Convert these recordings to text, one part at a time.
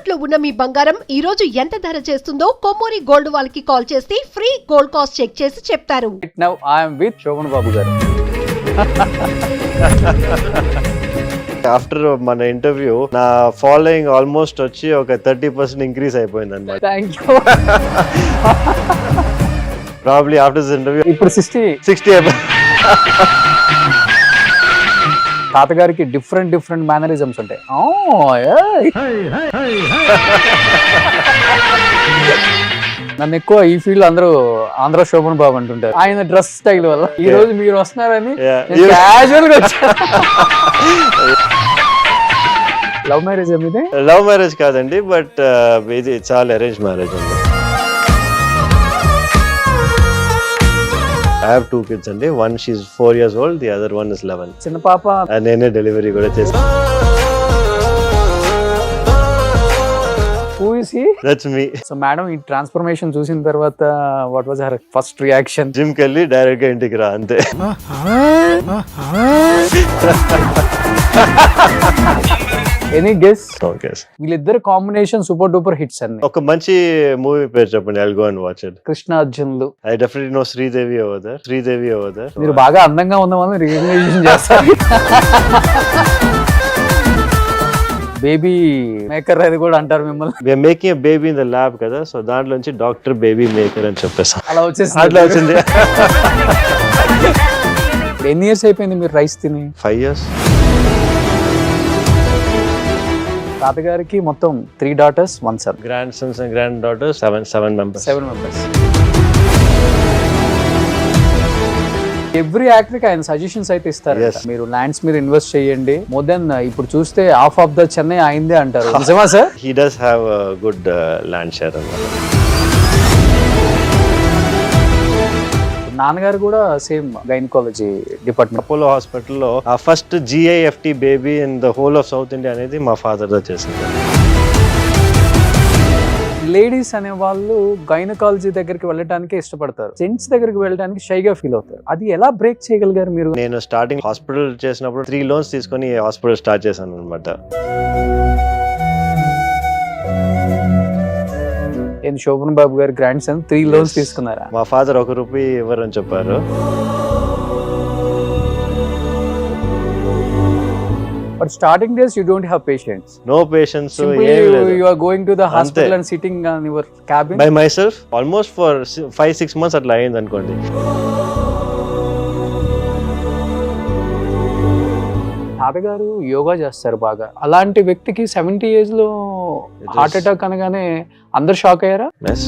తాకట్టులో ఉన్న మీ బంగారం ఈ రోజు ఎంత ధర చేస్తుందో కొమ్మూరి గోల్డ్ వాళ్ళకి కాల్ చేస్తే ఫ్రీ గోల్డ్ కాస్ట్ చెక్ చేసి చెప్తారు. Now I am with Shobhan Babu garu. After మన ఇంటర్వ్యూ నా ఫాలోయింగ్ ఆల్మోస్ట్ వచ్చి ఒక 30% ఇంక్రీజ్ అయిపోయింది అనమాట. Thank you. Probably after this interview ఇప్పుడు 60 అయిపోయింది. తాతగారికి డిఫరెంట్ మేనరిజమ్స్ ఉంటాయి. నన్ను ఎక్కువ ఈ ఫీల్డ్ అందరూ ఆంధ్ర శోభన్ బాబు అంటుంటారు ఆయన డ్రెస్ స్టైల్ వల్ల. ఈ రోజు మీరు వస్తున్నారని క్యాజువల్ గా వచ్చారు. లవ్ మ్యారేజ్ ఇది? లవ్ మ్యారేజ్ కాదండి, బట్ ఇది చాలా అరేంజ్ మ్యారేజ్ అండి. I have 2 kids అండి. One she's 4 years old, the other one is 11. చిన్న పాప నేనే డెలివరీ కూడా చేశాను. Who is he? That's me. So madam ఈ ట్రాన్స్ఫర్మేషన్ చూసిన తర్వాత what was her first reaction? Gym కి వెళ్ళి డైరెక్ట్ గా ఇంటికి రా అంతే. Any guess? ఓకే, వీళ్ళిద్దరు కాంబినేషన్ సూపర్ డూపర్ హిట్స్ అన్ని. ఒక మంచి మూవీ పేరు చెప్పండి. I'll go and watch it. Krishna అర్జున్లు. I definitely know Sridevi over there. మీరు బాగా అందంగా ఉన్న వాళ్ళని రికగ్నైజేషన్ చేస్తారు. బేబీ మేకర్ అది కూడా అంటారు మిమ్మల్ని. We are making a baby in the lab కదా, సో దాంట్లోంచి డాక్టర్ బేబీ మేకర్ అని చెప్పేసాం. అలా వచ్చేసి అట్లా వచ్చింది. ఎన్ని ఇయర్స్ అయిపోయింది మీరు రైస్ తిని? 5 years. తాతగారికి మొత్తం 3 daughters 1 son. Grand sons and grand daughters, 7 members. 7 members. Every actor కి ఆయన సజెషన్స్ అయితే ఇస్తారు. Yes. మీరు ల్యాండ్స్ మీద ఇన్వెస్ట్ చేయండి. మోర్ దెన్ ఇప్పుడు చూస్తే హాఫ్ ఆఫ్ ద చెన్నై అయిందే అంటారు. నిజమా sir? He does have a good land share అన్నమాట. నాన్నగారు కూడా సేమ్ గైనకాలజీ డిపార్ట్మెంట్. అపోలో హాస్పిటల్లో ఆ first GIFT baby in the whole of south India అనేది మా ఫాదర్ దా చేసింది. లేడీస్ అనే వాళ్ళు గైనకాలజీ దగ్గరికి వెళ్ళడానికి ఇష్టపడతారు, జెంట్స్ దగ్గరికి వెళ్ళడానికి షైగా ఫీల్ అవుతారు. అది ఎలా బ్రేక్ చేయగలిగారు మీరు? నేను స్టార్టింగ్ హాస్పిటల్ చేసినప్పుడు 3 loans తీసుకొని హాస్పిటల్ స్టార్ట్ చేశాను అనమాట. శోభన్ బాబు గారి గ్రాండ్ సన్ 3 loans తీసుకున్నారా? మా ఫాదర్ ₹1 ఇవ్వరని చెప్పారు. But starting days you don't have patience. No patience. You are going to the hospital and sitting on your cabin by myself almost for 5-6 months అట్లా అయింది అనుకోండి. తాతగారు యోగా చేస్తారు బాగా. అలాంటి వ్యక్తికి 70 years లో హార్ట్ అటాక్ అనగానే అందరు షాక్ అయ్యారా? Yes.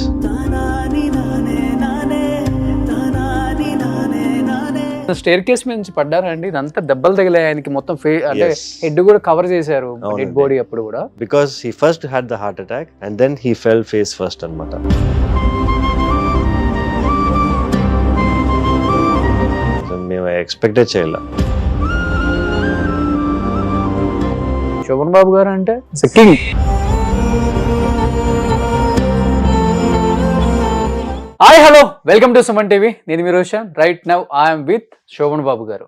స్టేర్ కేస్ మీద నుంచి పడ్డారా అండి? ఇదంతా దెబ్బలు తగిలాయి ఆయనకి మొత్తం అంటే హెడ్ కూడా కవర్ చేశారు డెడ్ బాడీ అప్పుడు కూడా. Because he first had the heart attack and then he fell face first అన్నమాట. మేము ఎక్స్పెక్ట్ చేయలే. శోభన్ బాబు గారు అంటే king. Hi hello, welcome to Suman TV. నేను మీ Roshan. Right now I'm with Shobhan Babu garu.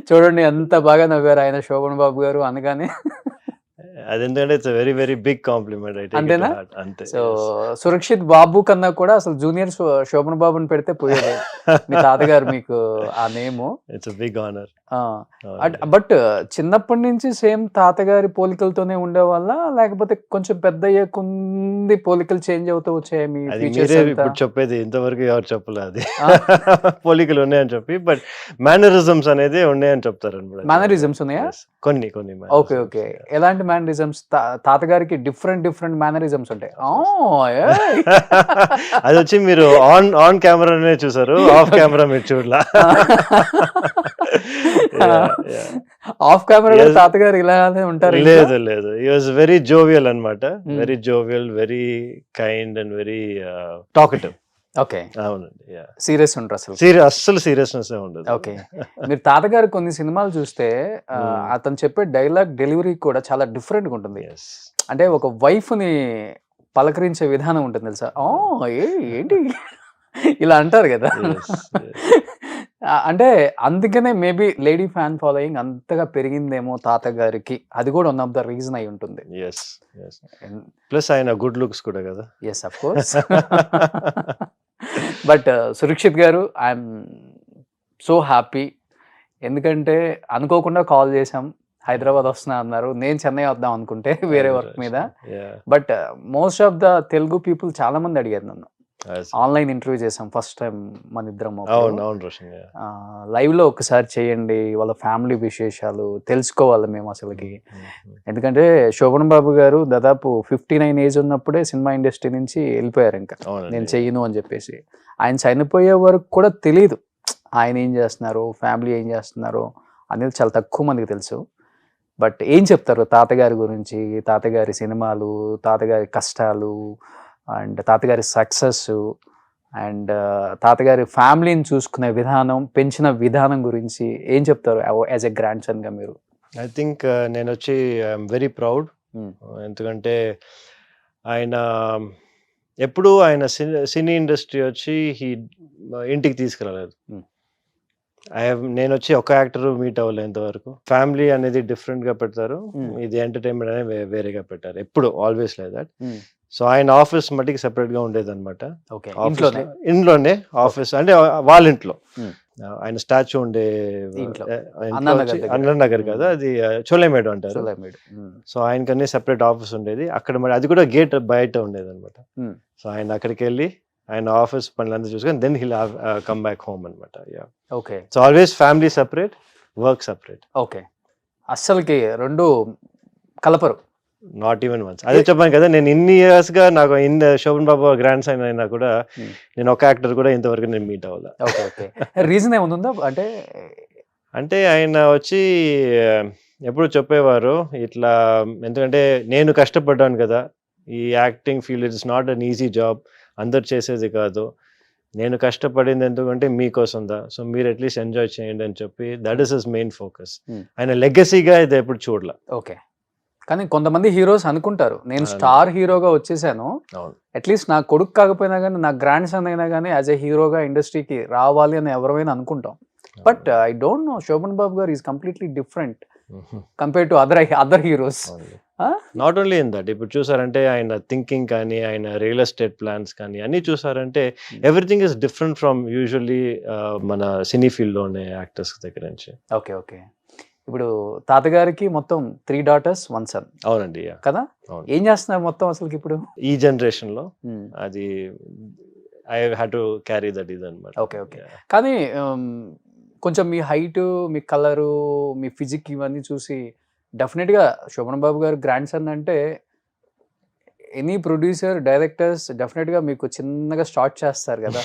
చూడండి ఎంత బాగా నవ్వారు ఆయన శోభన్ బాబు గారు అనగానే. అదెందుకంటే it's very very big compliment. అంతేనా? అంతే. సో సురక్షిత్ బాబు కన్నా కూడా అసలు జూనియర్ శోభన్ బాబుని పెడితే పోయేది. మీ తాతగారు మీకు ఆ name. It's big honour. But చిన్నప్పటి నుంచి సేమ్ తాతగారి పోలికలతోనే ఉండేవాళ్ళ, లేకపోతే కొంచెం పెద్ద అయ్యే పోలికలు చేంజ్ అవుతూ వచ్చాయి మీ ఫీచర్స్? ఇప్పుడు చెప్పేది ఇంతవరకు ఎవరు చెప్పలేదు అది. పోలికలు ఉన్నాయని చెప్పి, బట్ మేనరిజమ్స్ అనేది ఉన్నాయని చెప్తారు అనమాట. మేనరిజమ్స్ ఉన్నాయా? కొన్ని. Okay okay. ఎలాంటి మేనరిజమ్స్? తాతగారికి డిఫరెంట్ మేనరిజమ్స్ ఉంటాయి. అది వచ్చి మీరు ఆన్ కెమెరానే చూసారు, ఆఫ్ కెమెరా మీరు చూడలా. ఆఫ్ కెమెరా తాతగారు ఇలానే ఉంటారు? లేదు. హి వాస్ వెరీ జోవియల్ అన్నమాట. Very jovial, very kind and very talkative. Okay. అవునండి. సీరియస్ ఉంటారు అసలు? అస్సలు సీరియస్నెస్ ఉండదు. ఓకే. మీరు తాతగారు కొన్ని సినిమాలు చూస్తే అతను చెప్పే డైలాగ్ డెలివరీ కూడా చాలా డిఫరెంట్ గా ఉంటుంది. అంటే ఒక వైఫ్ ని పలకరించే విధానం ఉంటుంది తెలుసా? ఏంటి ఇలా అంటారు కదా. అంటే అందుకనే మేబీ లేడీ ఫ్యాన్ ఫాలోయింగ్ అంతగా పెరిగిందేమో తాతగారికి. అది కూడా వన్ ఆఫ్ ద రీజన్ అయి ఉంటుంది. ఎస్ ప్లస్ ఆయన గుడ్ లుక్స్ కూడా కదా. Yes of course. But Surakshit గారు, ఐఎమ్ సో హ్యాపీ. ఎందుకంటే అనుకోకుండా కాల్ చేసాం, హైదరాబాద్ వస్తున్నా అన్నారు. నేను చెన్నై వద్దాం అనుకుంటే వేరే వర్క్ మీద. But most of the Telugu people చాలా మంది అడిగారు నన్ను. ఆన్లైన్ ఇంటర్వ్యూ చేసాం ఫస్ట్ టైం మన ఇద్దరం. లైవ్ లో ఒకసారి చేయండి, వాళ్ళ ఫ్యామిలీ విశేషాలు తెలుసుకోవాలి మేము అసలుకి. ఎందుకంటే శోభన్ బాబు గారు దాదాపు 59 ఏజ్ ఉన్నప్పుడే సినిమా ఇండస్ట్రీ నుంచి వెళ్ళిపోయారు. ఇంకా నేను చెయ్యను అని చెప్పేసి. ఆయన చనిపోయే వరకు కూడా తెలియదు ఆయన ఏం చేస్తున్నారు, ఫ్యామిలీ ఏం చేస్తున్నారు అనేది చాలా తక్కువ మందికి తెలుసు. బట్ ఏం చెప్తారు తాతగారి గురించి, తాతగారి సినిమాలు, తాతగారి కష్టాలు అండ్ తాతగారి సక్సెస్ అండ్ తాతగారి ఫ్యామిలీని చూసుకునే విధానం, పెంచిన విధానం గురించి ఏం చెప్తారు యాజ్ ఎ గ్రాండ్ సన్ గా మీరు? ఐ థింక్ నేను వచ్చి ఐఎమ్ వెరీ ప్రౌడ్. ఎందుకంటే ఆయన ఎప్పుడు ఆయన సినీ ఇండస్ట్రీ వచ్చి ఇంటికి తీసుకురాలేదు. నేను వచ్చి ఒక యాక్టర్ మీట్ అవ్వలేదు ఇంతవరకు. ఫ్యామిలీ అనేది డిఫరెంట్ గా పెడతారు, ఇది ఎంటర్టైన్మెంట్ అనేది వేరేగా పెట్టారు. ఎప్పుడు ఆల్వేస్ లైక్ దట్. సో ఆయన ఆఫీస్ మట్టికి సెపరేట్ గా ఉండేది అనమాట. ఇంట్లోనే ఆఫీస్ అంటే వాళ్ళ ఇంట్లో. ఆయన స్టాచ్యూ ఉండే అన్నానగర్ కదా, అది చోలేమేడు అంటారు. సో ఆయనకన్నీ సెపరేట్ ఆఫీస్ ఉండేది అక్కడ. మరి అది కూడా గేట్ బయట ఉండేది అనమాట. సో ఆయన అక్కడికి వెళ్ళి ఆయన ఆఫీస్ పనులంతా చూసుకొని then he'll come back home అనమాట. Okay. So always family separate, work separate. Okay. అస్సలకి రెండు కలపరు. Not even once. అదే చెప్పాను కదా, నేను ఇన్ని ఇయర్స్ గా నాకు శోభన్ బాబు గ్రాండ్ సైన్ అయినా కూడా నేను ఒక యాక్టర్ కూడా ఇంతవరకు నేను మీట్ అవ్వాలి. Okay okay. రీజన్ ఏముందా అంటే ఆయన వచ్చి ఎప్పుడు చెప్పేవారు ఇట్లా, ఎందుకంటే నేను కష్టపడ్డాను కదా, ఈ acting field it's not an easy job, అందరు చేసేది కాదు. నేను కష్టపడింది ఎందుకంటే మీకోసందా, సో మీరు అట్లీస్ట్ ఎంజాయ్ చేయండి అని చెప్పి that is his main focus. ఆయన లెగసీగా ఇది ఎప్పుడు చూడలే. ఓకే. కానీ కొంతమంది హీరోస్ అనుకుంటారు నేను స్టార్ హీరోగా వచ్చేసాను, అట్లీస్ట్ నా కొడుకు కాకపోయినా కానీ నా గ్రాండ్ సన్ అయినా కానీ యాజ్ ఎ హీరోగా ఇండస్ట్రీకి రావాలి అని ఎవరైనా అనుకుంటాం. But I don't know, Shobhan Babu garu is completely different compare to other heroes. Not only in that, ఇప్పుడు చూసారంటే ఆయన థింకింగ్ కానీ ఆయన రియల్ ఎస్టేట్ ప్లాన్స్ కానీ అన్ని చూసారంటే everything is different from usually మన సినీ ఫీల్డ్ లో ఉండే యాక్టర్స్ దగ్గర నుంచి. Okay okay. ఇప్పుడు తాతగారికి మొత్తం 3 daughters 1 son. అవునండి కదా. ఏం చేస్తున్నారు మొత్తం అసలు ఇప్పుడు ఈ జనరేషన్ లో? అది I had to carry that ఇది అన్నమాట. Okay okay. కానీ కొంచెం మీ హైట్, మీ కలరు, మీ ఫిజిక్ ఇవన్నీ చూసి డెఫినెట్ గా శోభన్ బాబు గారు గ్రాండ్ సన్ అంటే ఎనీ ప్రొడ్యూసర్, డైరెక్టర్స్ డెఫినెట్ గా మీకు చిన్నగా స్టార్ట్ చేస్తారు కదా.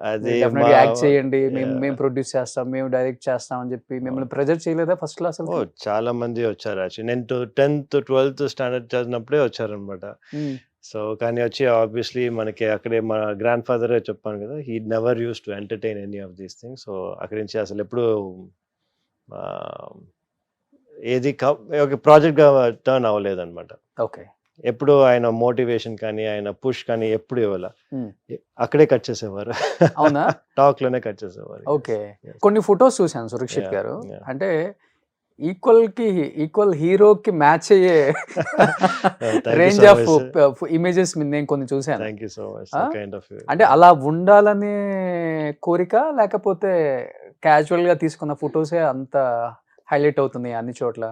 అది యాక్ట్ చేయండి, మేము ప్రొడ్యూస్ చేస్తాం, మేము డైరెక్ట్ చేస్తాం అని చెప్పి మిమ్మల్ని ప్రెజర్ చేయలేదా ఫస్ట్ క్లాస్? చాలా మంది వచ్చారు యాక్చువల్లీ. నేను 10th 12th స్టాండర్డ్ చదివినప్పుడే వచ్చారనమాట. సో కానీ వచ్చి ఆబ్వియస్లీ మనకి అక్కడే మా గ్రాండ్ ఫాదరే చెప్పాను కదా, he never use to entertain any of these things. So అక్కడి నుంచి అసలు ఎప్పుడు ఏది ఒక ప్రాజెక్ట్ గా టర్న్ అవ్వలేదు అనమాట. ఓకే. ఎప్పుడు ఆయన మోటివేషన్ కానీ ఆయన పుష్ కానీ ఎప్పుడు ఇవ్వాల, అక్కడే కట్ చేసేవారు. అవునా? టాక్ లోనే కట్ చేసేవారు. ఓకే. కొన్ని ఫొటోస్ చూసాను సురక్షిత్ గారు, అంటే ఈక్వల్ హీరోకి మ్యాచ్ అయ్యే రేంజ్ ఆఫ్ ఇమేజెస్ నేను కొన్ని చూసాను. Thank you so much. Kind of అంటే అలా ఉండాలనే కోరిక, లేకపోతే క్యాజువల్ గా తీసుకున్న ఫొటోసే అంత హైలైట్ అవుతుంది అన్ని చోట్ల?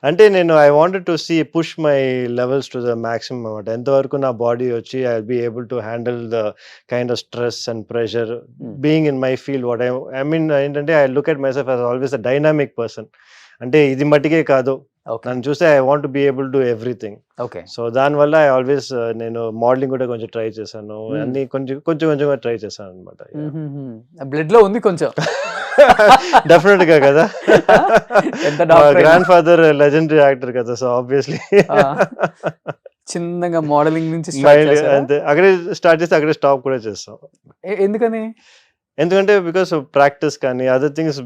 అంటే నేను I wanted to see push my levels to the maximum అనమాట. ఎంతవరకు నా బాడీ వచ్చి I will be able to handle the kind of stress and pressure being in my field. What I mean ఏంటంటే I look at myself as always a dynamic person. అంటే ఇది మట్టికే కాదు, నన్ను చూస్తే I want be able to everything. Okay. So దానివల్ల I always నేను modelling కూడా కొంచెం ట్రై చేశాను, అన్ని కొంచెం ట్రై చేశాను అనమాట. బ్లడ్ లో ఉంది కొంచెం. డెఫినెట్ గా కదా, గ్రాండ్ ఫాదర్ లెజెండరీ యాక్టర్ కదా, సో ఆబ్వియస్లీ చిన్నగా మోడలింగ్ నుంచి అంతే, అక్కడే స్టార్ట్ చేసి అక్కడే స్టాప్ కూడా చేస్తాం. ఎందుకంటే బికాస్ ప్రాక్టీస్ కానీ other things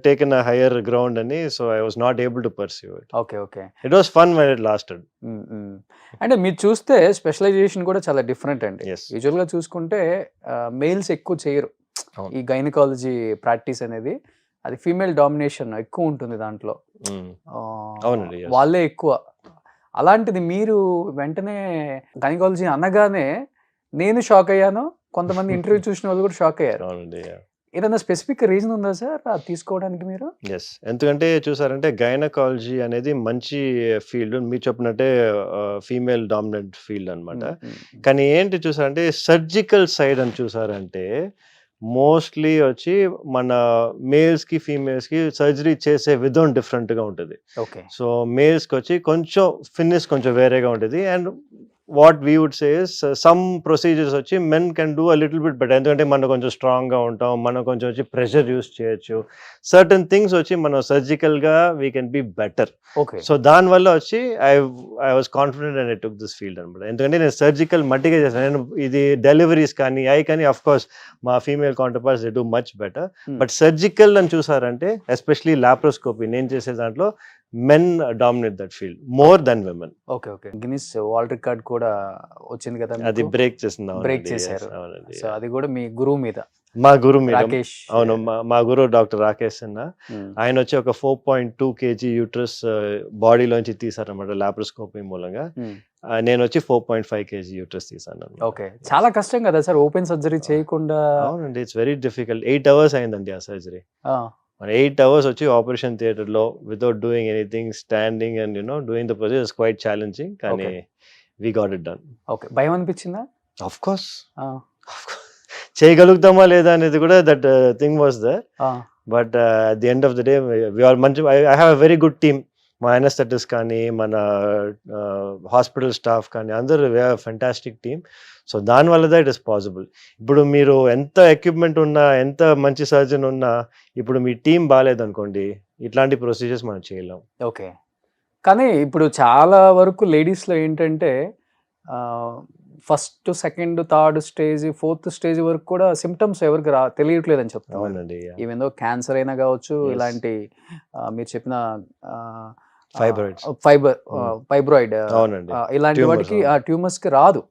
taken a higher ground అని, so I was not able to perceive it. Okay okay. It was fun when it lasted. అంటే మీరు చూస్తే స్పెషలైజేషన్ కూడా చాలా డిఫరెంట్ అండి. యూజువల్ గా చూసుకుంటే మేల్స్ ఎక్కువ చేయరు, అవును. ఈ గైనకాలజీ ప్రాక్టీస్ అనేది అది ఫీమేల్ డామినేషన్ ఎక్కువ ఉంటుంది దాంట్లో. ఆ, అవునండి, yes. వాళ్ళే ఎక్కువ. అలాంటిది మీరు వెంటనే గైనకాలజీ అనగానే నేను షాక్ అయ్యాను, కొంతమంది ఇంటర్వ్యూ చూసిన వాళ్ళు కూడా షాక్ అయ్యారు. అవునండి, ఏదైనా స్పెసిఫిక్ రీజన్ ఉందా సార్ అది తీసుకోవడానికి మీరు? ఎస్. ఎందుకంటే చూసారంటే గైనకాలజీ అనేది మంచి ఫీల్డ్ మీరు చెప్పినట్టే, ఫీమేల్ డామినెంట్ ఫీల్డ్ అనమాట. కానీ ఏంటి చూసారంటే సర్జికల్ సైడ్ అని చూసారంటే మోస్ట్లీ వచ్చి మన మేల్స్కి ఫీమేల్స్కి సర్జరీ చేసే విధం డిఫరెంట్గా ఉంటుంది. ఓకే. సో మేల్స్కి వచ్చి కొంచెం ఫినిష్ కొంచెం వేరేగా ఉంటుంది. And what we would say is some procedures వచ్చి men can do a little bit better. ఎందుకంటే మనం కొంచెం స్ట్రాంగ్గా ఉంటాం, మనం కొంచెం వచ్చి ప్రెషర్ యూస్ చేయొచ్చు. సర్టన్ థింగ్స్ వచ్చి మనం సర్జికల్గా we can be better. Okay. So దానివల్ల వచ్చి I was confident and I took this field అనమాట. ఎందుకంటే నేను సర్జికల్ మట్టిగా చేస్తాను. నేను ఇది డెలివరీస్ కానీ కానీ అఫ్ కోర్స్ మా female counterparts they do much better. But surgical అని చూసారంటే ఎస్పెషలీ లాప్రోస్కోపీ నేను చేసే దాంట్లో men dominate that field more than women. Okay. Okay. Guinness world record కూడా వచ్చింది కదా అది బ్రేక్ చేసింది. బ్రేక్ చేశారు. సో అది కూడా మీ గురువు మీద, మా గురు మీద. రాకేష్. అవును, మా గురువు డాక్టర్ రాకేష్ అన్న. ఆయన వచ్చి ఒక 4.2 kg యూట్రస్ బాడీలోంచి తీసారనమాట లాప్రోస్కోపీ మూలంగా. నేను వచ్చి 4.5 kg యూట్రస్ తీసాను. ఓకే. చాలా కష్టం కదా సార్ ఓపెన్ సర్జరీ చేయకుండా? అవునండి, ఇట్స్ వెరీ డిఫికల్ట్. 8 hours అయిందండి ఆ సర్జరీ. 8 hours వచ్చి ఆపరేషన్ థియేటర్లో without doing anything, standing and doing the procedure is quite challenging. కానీ we got it done. Okay. భయం అనిపించిందా? ఆఫ్ కోర్స్ చేయగలుగుతామా లేదా అనేది కూడా that thing was there. But at the end of the day we are మంచి. I have a very good team. మా anaesthetist కానీ మన హాస్పిటల్ స్టాఫ్ కానీ అందరూ we have fantastic team. So దానివల్ల ఇట్ ఇస్ పాసిబుల్. ఇప్పుడు మీరు ఎంత ఎక్విప్మెంట్ ఉన్నా, ఎంత మంచి సర్జన్ ఉన్నా, ఇప్పుడు మీ టీం బాగాలేదనుకోండి, ఇట్లాంటి ప్రొసీజర్స్ మనం చేయలేం. ఓకే. కానీ ఇప్పుడు చాలా వరకు లేడీస్లో ఏంటంటే first, second, third stage, fourth stage వరకు కూడా సిమ్టమ్స్ ఎవరికి తెలియట్లేదని చెప్తాను. అవునండి, ఈవెన్ దో క్యాన్సర్ అయినా కావచ్చు, ఇలాంటి మీరు చెప్పిన ఫైబ్రాయిడ్ ఇలాంటి వాటికి ట్యూమర్స్ కి రాదు.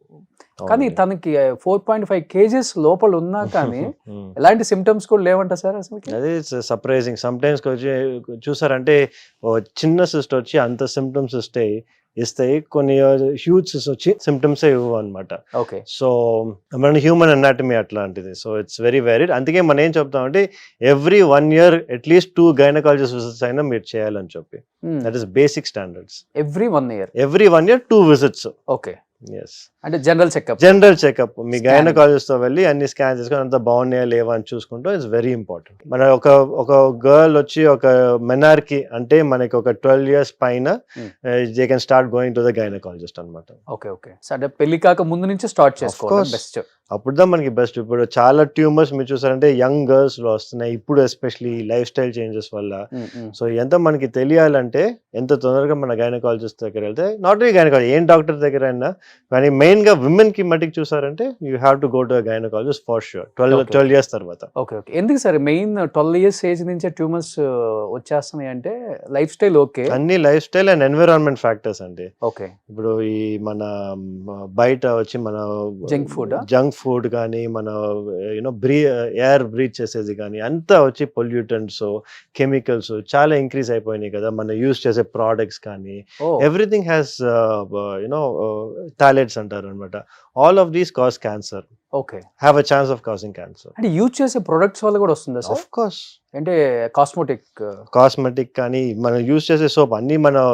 కానీ తనకి 4.5 kgs లోపల ఉన్నా కానీ ఎలాంటి సిమ్టమ్స్ కూడా లేవంట సార్ అసలు. అదే సర్ప్రైజింగ్. సమ్ టైమ్స్ వచ్చి చూసారంటే చిన్న సిస్ట్ వచ్చి అంత సిమ్టమ్స్ ఇస్తాయి, కొన్ని హ్యూజ్ వచ్చి సిమ్టమ్స్ ఇవ్వవు అనమాట. ఓకే. సో మన హ్యూమన్ అనాటమీ అట్లాంటిది. So it's very varied. అందుకే మనం ఏం చెప్తామంటే every 1 year at least 2 gynaecologist visits అయినా మీరు చేయాలని చెప్పి. That is basic standards. Every 1 year 2 visits. Okay. Yes. అంటే జనరల్ చెకప్ మీ గైనకాలజిస్ట్ తో వెళ్ళి అన్ని స్కాన్ చేసుకొని అంత బాగున్నాయా లేవా అని చూసుకుంటూ ఇట్స్ వెరీ ఇంపార్టెంట్. మన ఒక గర్ల్ వచ్చి ఒక మెనార్కి అంటే మనకి ఒక 12 years పైన they can start going to the gynaecologist అనమాట. ఓకే. ఓకే. అంటే పెళ్లి కాక ముందు నుంచి స్టార్ట్ చేసుకోవాలి బెస్ట్. అప్పుడుదా మనకి బెస్ట్. ఇప్పుడు చాలా ట్యూమర్స్ మీరు చూసారంటే యంగ్ గర్ల్స్ లో వస్తున్నాయి ఇప్పుడు, ఎస్పెషలీ లైఫ్ స్టైల్ చేంజెస్ వల్ల. సో ఎంత మనకి తెలియాలంటే ఎంత తొందరగా మన గైనకాలజిస్ట్ దగ్గర వెళ్తే, నాట్ ఓన్లీ గైనకాలజీ, ఏం డాక్టర్ దగ్గర అయినా కానీ మెయిన్ గా విమెన్ కి మట్టికి చూసారంటే you have to go to gynaecologist for sure 12 years తర్వాత. ఓకే. ఓకే. ఎందుకు సార్ మెయిన్ 12 years ఏజ్ నుంచే ట్యూమర్స్ వచ్చేస్తున్నాయి అంటే? లైఫ్ స్టైల్ ఓకే, అన్ని life style and environment factors అండి. ఓకే. ఇప్పుడు ఈ మన బయట వచ్చి మన జంక్ ఫుడ్ కానీ మన ఎయిర్ బ్రీత్ చేసేది కానీ అంతా వచ్చి పొల్యూటెంట్స్, కెమికల్స్ చాలా ఇంక్రీజ్ అయిపోయినాయి కదా. మనం యూజ్ చేసే ప్రోడక్ట్స్ కానీ ఎవ్రీథింగ్ హ్యాస్ థాలెట్స్ అంటారు అనమాట. All of these cause cancer. Okay. Have a chance of causing cancer. అంటే యూజ్ చేసే ప్రొడక్ట్స్ వల్ల కూడా వస్తుందా సార్? Of course. అంటే కాస్మెటిక్ కానీ మనం యూజ్ చేసే సోప్ అన్ని మనం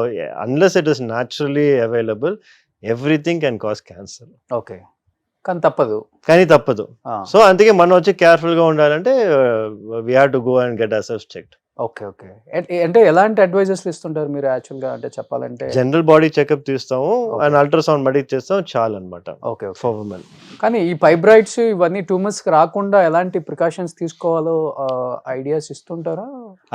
unless it is naturally available everything can cause cancer. Okay. కానీ తప్పదు. సో అందుకే మనం వచ్చి కేర్ఫుల్ గా ఉండాలంటే we have to go and get our checked. Okay. Okay. అంటే ఎలాంటి అడ్వైజెస్ ఇస్తుంటారు మీరు యాక్చువల్ గా? అంటే చెప్పాలంటే జనరల్ బాడీ చెకప్ తీస్తాము అండ్ అల్ట్రాసౌండ్ మడి చేస్తాం చాలు అనమాట. ఓకే. For women. కానీ ఈ ఫైబ్రాయిడ్స్ ఇవన్నీ ట్యూమర్స్ రాకుండా ఎలాంటి ప్రికాషన్స్ తీసుకోవాలో ఐడియాస్ ఇస్తుంటారా?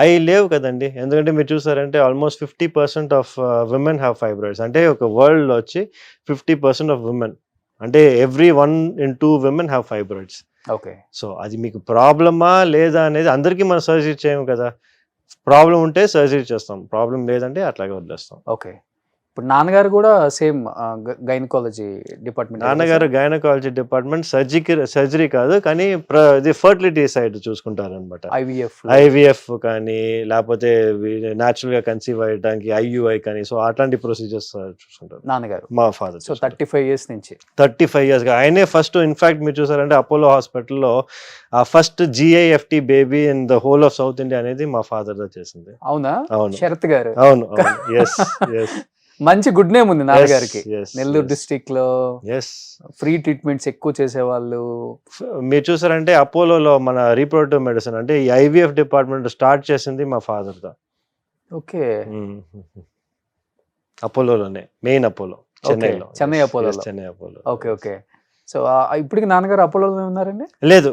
అవి లేవు కదండి. ఎందుకంటే మీరు చూసారంటే almost 50% of women have fibroids. అంటే ఒక వరల్డ్ లో వచ్చి 50% ఆఫ్ విమెన్ అంటే every 1 in 2 women have fibroids. Okay. So అది మీకు ప్రాబ్లమా లేదా అనేది అందరికీ మనం సర్జరీ చేయము కదా. ప్రాబ్లం ఉంటే సర్జరీ చేస్తాం, ప్రాబ్లం లేదంటే అట్లాగే వదిలేస్తాం. ఓకే. ఇప్పుడు నాన్నగారు కూడా సేమ్ గైనకాలజీ డిపార్ట్మెంట్. నాన్నగారు గైనకాలజీ డిపార్ట్మెంట్, సర్జరీ కాదు కానీ ఇది ఫర్టిలిటీ సైడ్ చూసుకుంటారు అనమాట. ఐవీఎఫ్ కానీ లేకపోతే న్యాచురల్ గా కన్సీవ్ అయ్యడానికి IUI కానీ, సో అట్లాంటి ప్రొసీజర్స్ చూసుకుంటారు నాన్నగారు. మా ఫాదర్. సో 35 years నుంచి. 35 years గా ఆయనే ఫస్ట్. ఇన్ఫాక్ట్ మీరు చూసారంటే అపోలో హాస్పిటల్లో ఆ first GIFT baby in the whole of south India అనేది మా ఫాదర్ దా చేసింది. అవునా? అవును శరత్ గారు. అవును. Yes yes. మంచి గుడ్ నేమ్ ఉంది నాన్నగారికి. నెల్లూరు డిస్ట్రిక్ట్ లో ఫ్రీ ట్రీట్మెంట్స్ ఎక్కువ చేసేవాళ్ళు. మీరు చూసారంటే అపోలోలో మన రీప్రొడక్టివ్ మెడిసిన్ అంటే ఈ IVF డిపార్ట్మెంట్ స్టార్ట్ చేసింది మా ఫాదర్ దా. ఓకే. అపోలోలోనే, మెయిన్ అపోలో, చెన్నైలో. Chennai Apollo. Okay okay. So ఇప్పటికి నాన్నగారు అపోలోనే ఉన్నారండి? లేదు,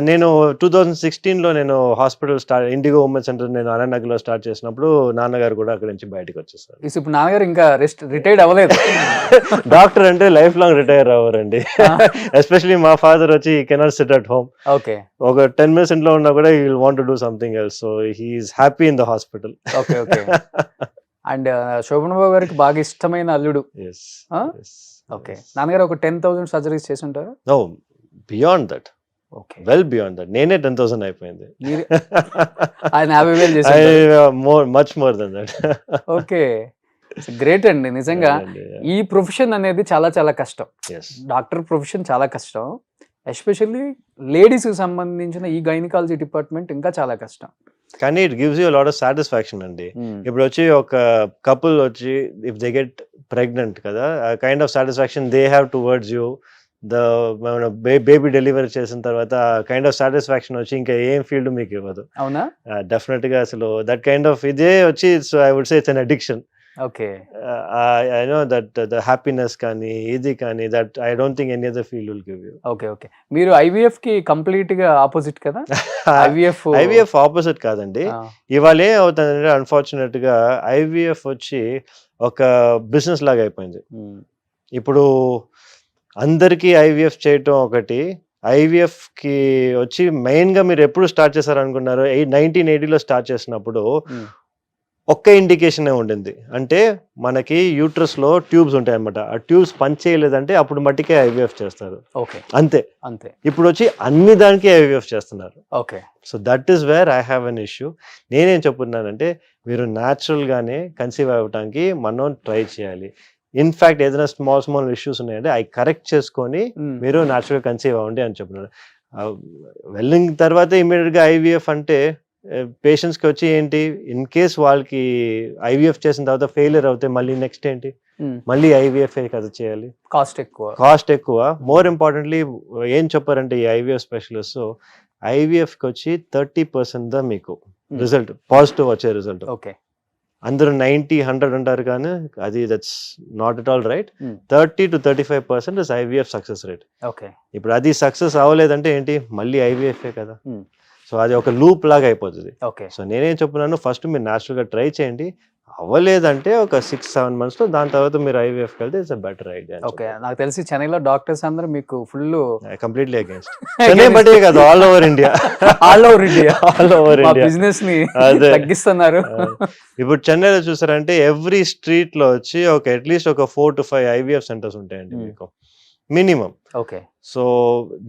నేను 2016లో నేను హాస్పిటల్ ఇండిగో ఉమెన్ సెంటర్ నేను అనంతనగర్లో స్టార్ట్ చేసినప్పుడు నాన్నగారు కూడా అక్కడి నుంచి బయటకు వచ్చేసారు. ఇప్పుడు నాన్నగారు ఇంకా రిటైర్డ్ అవ్వలేదు. డాక్టర్ అంటే లైఫ్ లాంగ్ రిటైర్ అవ్వరండి. ఎస్పెషలీ మా ఫాదర్ వచ్చి cannot sit at home. Okay. ఒక 10 minutes ఇంట్లో ఉన్నా కూడా he will want to do something else. So he is happy in the hospital. Okay okay. And Shobhan Babu గారికి బాగా ఇష్టమైన అల్లుడు. ఓకే. నాన్నగారు ఒక 10,000 సర్జరీస్ చేసి ఉంటారు? No, beyond that. Okay, well beyond that. నేనే 10,000 అయిపోయింది. ఆయన 50,000 చేశారు. Much more than that. Okay, great అండి. నిజంగా ఈ ప్రొఫెషన్ అనేది చాలా చాలా కష్టం. డాక్టర్ ప్రొఫెషన్ చాలా కష్టం. ఎస్పెషల్లీ లేడీస్ కి సంబంధించిన ఈ గైనకాలజీ డిపార్ట్మెంట్ ఇంకా చాలా కష్టం. కానీ it gives you lot of satisfaction అండి. ఇప్పుడు వచ్చి ఒక కపుల్ వచ్చి ఇఫ్ దే గెట్ ప్రెగ్నెంట్ కదా, kind of satisfaction they have towards you. Baby delivery చేసిన తర్వాత కైండ్ ఆఫ్ సాటిస్ఫాక్షన్ వచ్చి ఇంకా ఏం ఫీల్డ్ మీకు ఇవ్వదు. అవునా? డెఫినెట్ గా అసలు దట్ కైండ్ ఆఫ్ ఇదే వచ్చి I would say it's an addiction. Okay. I know that the happiness కానీ ఇది కానీ that I don't think any other field will give you. Okay okay. మీరు IVF కి కంప్లీట్ గా ఆపోజిట్ కదా? IVF ఆపోజిట్ కాదండి. ఇవాళ ఏం అవుతుందంటే అన్ఫార్చునేట్ గా IVF వచ్చి ఒక బిజినెస్ లాగా అయిపోయింది. ఇప్పుడు అందరికీ IVF చేయటం ఒకటి. IVF కి వచ్చి మెయిన్ గా మీరు ఎప్పుడు స్టార్ట్ చేశారనుకున్నారు? 1980లో స్టార్ట్ చేసినప్పుడు ఒక్క ఇండికేషన్ ఉండింది. అంటే మనకి యూట్రస్ లో ట్యూబ్స్ ఉంటాయి అన్నమాట. ఆ ట్యూబ్స్ పని చేయలేదంటే అప్పుడు మట్టికే IVF చేస్తారు. ఓకే, అంతే. ఇప్పుడు వచ్చి అన్ని దానికి IVF చేస్తున్నారు. Okay. So that is where I have an issue. నేనేం చెప్తున్నానంటే మీరు న్యాచురల్ గానే కన్సీవ్ అవ్వడానికి మనం ట్రై చేయాలి. ఇన్ఫాక్ట్ ఏదైనా స్మాల్ ఇష్యూస్ ఉన్నాయంటే అవి కరెక్ట్ చేసుకొని మీరు న్యాచురల్ కన్సీవ్ అవ్వండి అని చెప్తున్నాను. వెళ్ళిన తర్వాత ఇమీడియట్ గా IVF అంటే పేషెంట్స్ కి వచ్చి ఏంటి, ఇన్ కేస్ వాళ్ళకి IVF చేసిన తర్వాత ఫెయిలియర్ అవుతే మళ్ళీ నెక్స్ట్ ఏంటి, మళ్ళీ IVF కదా చేయాలి. కాస్ట్ ఎక్కువ. మోర్ ఇంపార్టెంట్లీ ఏం చెప్పారంటే ఈ IVF స్పెషలిస్ట్ IVF కి వచ్చి 30% దా మీకు రిజల్ట్ పాజిటివ్ వచ్చే రిజల్ట్. ఓకే. అందరూ 90-100 అంటారు కానీ అది that's not at all right. 30 to 35% is IVF success rate. Okay. ఇప్పుడు అది సక్సెస్ అవ్వలేదంటే ఏంటి, మళ్ళీ IVF కదా. సో అది ఒక లూప్ లాగా అయిపోతుంది. సో నేనేం చెప్తున్నాను, ఫస్ట్ మీరు న్యాచురల్ గా ట్రై చేయండి. అవ్వలేదంటే ఒక 6-7 months లో దాని తర్వాత మీరు IVF వెళ్తే ఇట్స్ బెటర్ ఐడియా. ఓకే. నాకు తెలిసి చెన్నైలో డాక్టర్స్ అందరూ మీకు ఫుల్ కంప్లీట్లీ అగైన్స్ట్. చెన్నై బట్టే కాదు, all over India. All over India business ని తగ్గిస్తున్నారు. ఇప్పుడు చెన్నైలో చూసారంటే ఎవ్రీ స్ట్రీట్ లో వచ్చి ఒక అట్లీస్ట్ ఒక 4 to 5 IVF సెంటర్స్ ఉంటాయండి మీకు minimum. Okay. So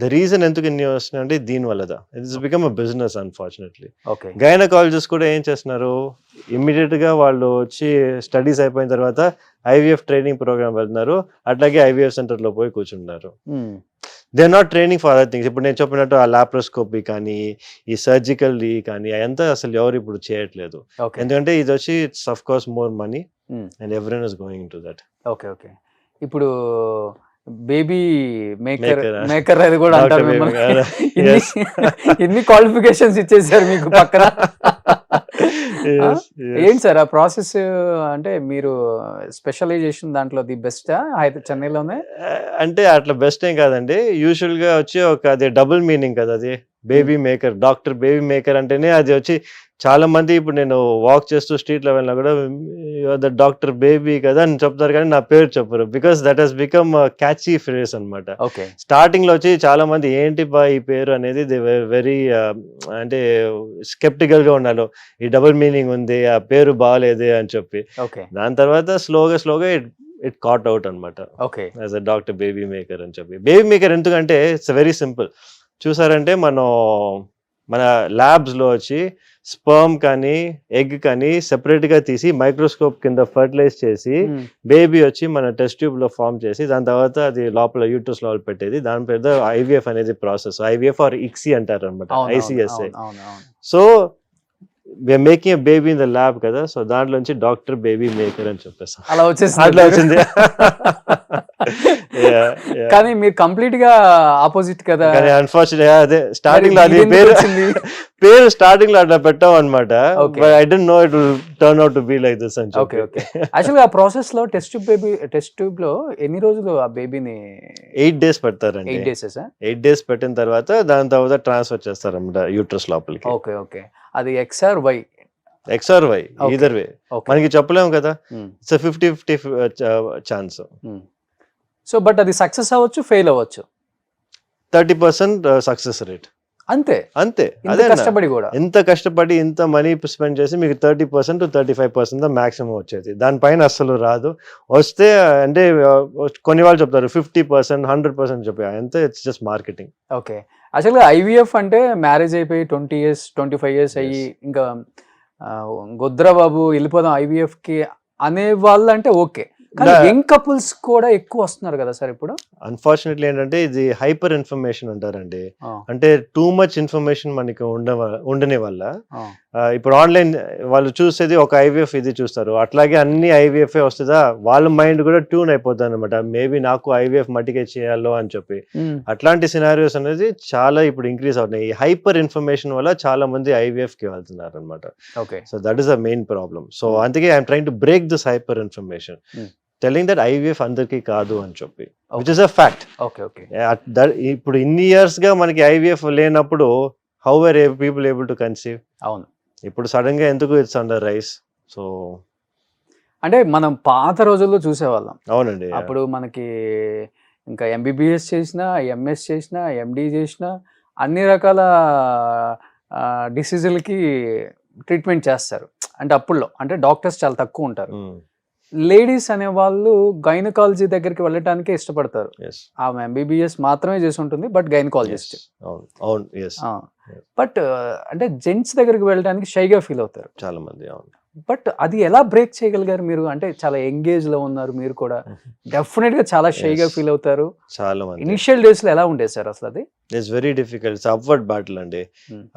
the reason ఎందుకు ఇన్ని వస్తున్నాయి అంటే దీని వల్ల it's become a business unfortunately. Okay. Gynaecologist కూడా ఏం చేస్తున్నారు, ఇమ్మీడియట్ గా వాళ్ళు వచ్చి స్టడీస్ అయిపోయిన తర్వాత IVF ట్రైనింగ్ ప్రోగ్రామ్ వెళ్తున్నారు, అట్లాగే IVF సెంటర్ లో పోయి కూర్చుంటున్నారు. They are not training for other things. ఇప్పుడు నేను చెప్పినట్టు ఆ లాప్రోస్కోపీ కానీ ఈ సర్జికల్ కానీ అదంతా అసలు ఎవరు ఇప్పుడు చేయట్లేదు. ఎందుకంటే ఇది వచ్చి it's of course more money and everyone is going to that. Okay okay. ఇప్పుడు బేబీ మేకర్ అది కూడా అంటారు మిమ్మల్ని. ఇన్ని క్వాలిఫికేషన్స్ ఇచ్చేసారు మీకు పక్కన. ఏంటి సార్ ఆ ప్రాసెస్? అంటే మీరు స్పెషలైజేషన్ దాంట్లో ది బెస్ట్ చెన్నైలోనే? అంటే అట్లా బెస్ట్ ఏం కాదండి. యూజువల్ గా వచ్చి ఒక అది డబుల్ మీనింగ్ కదా. అది baby maker, doctor baby maker అంటేనే అది వచ్చి చాలా మంది ఇప్పుడు నేను వాక్ చేస్తూ స్ట్రీట్ లో వెళ్ళినా కూడా ద డాక్టర్ బేబీ కదా అని చెప్తారు కానీ నా పేరు చెప్పరు, because that he's become catchy phrase అనమాట. ఓకే. స్టార్టింగ్ లో వచ్చి చాలా మంది ఏంటి బా ఈ పేరు అనేది దే వెరీ అంటే స్కెప్టికల్ గా ఉన్నారు, ఈ డబుల్ మీనింగ్ ఉంది, ఆ పేరు బాగాలేదు అని చెప్పి. ఓకే. దాని తర్వాత స్లోగా ఇట్ కాట్ అవుట్ అనమాట okay. As a doctor baby maker అని చెప్పి. బేబీ మేకర్ ఎందుకంటే ఇట్స్ వెరీ సింపుల్. చూసారంటే మన ల్యాబ్స్ లో వచ్చి స్పర్మ్ కానీ ఎగ్ కానీ సెపరేట్ గా తీసి మైక్రోస్కోప్ కింద ఫర్టిలైజ్ చేసి బేబీ వచ్చి మన టెస్ట్ ట్యూబ్ లో ఫామ్ చేసి దాని తర్వాత అది లోపల యూట్రస్ లోపల పెట్టేది, దాని పేరు ఐవీఎఫ్ అనేది ప్రాసెస్. ఐవీఎఫ్ ఆర్ ఇక్సీ అంటారు అనమాట, ICSI. So we're making a baby in the lab కదా, సో దాంట్లోంచి డాక్టర్ బేబీ మేకర్ అని చెప్పేస్తాం. అలా వచ్చేసి అట్లా వచ్చింది. కానీ మీరు కంప్లీట్ గా ఆపోజిట్ కదా. కానీ అన్ఫార్చునేట్ అదే స్టార్టింగ్ లో అది పేరు స్టార్టింగ్ లో అట్లా పెట్టాం అనమాట. I don't no it will turn out to be like this అని చెప్పి. ఓకే. ఓకే. యాక్చువల్లీ ఆ ప్రాసెస్ లో టెస్ట్ ట్యూబ్ లో ఎన్ని రోజులు ఆ బేబీని? 8 days పెడతారండి. 8 days. 8 days పెట్టిన తర్వాత దాని తర్వాత ట్రాన్స్ఫర్ చేస్తారు అనమాట యూట్రస్ లోపలికి. ఓకే. ఓకే. అది XR Y? XR Y, either వే మనకి చెప్పలేము కదా, ఇట్స్ 50-50 ఛాన్స్. సో బట్ అది సక్సెస్ అవ్వచ్చు, ఫెయిల్ అవ్వచ్చు. 30% సక్సెస్ రేట్. అంతే. అదే కష్టపడి కూడా ఎంత కష్టపడి ఇంత మనీ స్పెండ్ చేసి మీకు 30% to 35% మాక్సిమం వచ్చేది, దానిపైన అస్సలు రాదు. వస్తే అంటే కొన్ని వాళ్ళు చెప్తారు 50%, 100% చెప్పారు, అంతే. It's just marketing. ఓకే. యాక్చువల్గా IVF అంటే మ్యారేజ్ అయిపోయి 20 years 25 years అయ్యి ఇంకా గొద్రబాబు వెళ్ళిపోదాం IVF కి అనే వాళ్ళు అంటే ఓకే, కానీ యంగ్ కపుల్స్ కూడా ఎక్కువ వస్తున్నారు కదా సార్ ఇప్పుడు. అన్ఫార్చునేట్లీ ఏంటంటే ఇది హైపర్ ఇన్ఫర్మేషన్ అంటారండి. అంటే టూ మచ్ ఇన్ఫర్మేషన్ మనకి ఉండని వల్ల ఇప్పుడు ఆన్లైన్ వాళ్ళు చూసేది ఒక IVF ఇది చూస్తారు, అట్లాగే అన్ని IVF వస్తుందా, వాళ్ళ మైండ్ కూడా ట్యూన్ అయిపోతుంది అనమాట. మేబీ నాకు IVF మట్టికే చేయాలో అని చెప్పి అట్లాంటి సినారియోస్ అనేది చాలా ఇప్పుడు ఇంక్రీజ్ అవుతున్నాయి. ఈ హైపర్ ఇన్ఫర్మేషన్ వల్ల చాలా మంది IVF కి వెళ్తున్నారు అనమాట. Okay. So that is the main problem. So అందుకే I'm trying to break this hyper information, telling that IVF అందరికీ కాదు అని చెప్పి, which is a fact. Okay. Okay. ఇప్పుడు ఇన్ని ఇయర్స్ గా మనకి IVF లేనప్పుడు how are people able to conceive? అవును. ఇప్పుడు సడన్ గా ఎందుకు ఇట్స్ అండర్ రైస్? సో అంటే మనం పాత రోజుల్లో చూసేవాళ్ళం. అవునండి. అప్పుడు మనకి ఇంకా MBBS చేసినా, MS చేసినా, MD చేసినా అన్ని రకాల డిసీజులకి ట్రీట్మెంట్ చేస్తారు. అంటే అప్పుల్లో అంటే డాక్టర్స్ చాలా తక్కువ ఉంటారు. లేడీస్ అనే వాళ్ళు గైనకాలజీ దగ్గరికి వెళ్ళటానికే ఇష్టపడతారు. ఆమె MBBS మాత్రమే చేసి ఉంటుంది, బట్ గైనకాలజిస్ట్. బట్ అంటే జెంట్స్ దగ్గరికి వెళ్ళడానికి షైగా ఫీల్ అవుతారు చాలా మంది. బట్ అది ఎలా బ్రేక్ చేయగలిగారు మీరు? అంటే చాలా ఎంగేజ్ లో ఉన్నారు మీరు కూడా, డెఫినెట్ గా చాలా షైగా ఫీల్ అవుతారు. చాలా మంది ఇనిషియల్ డేస్ లో ఎలా ఉండేది సార్ అసలు? అది it's very difficult, it's upward battle అండి.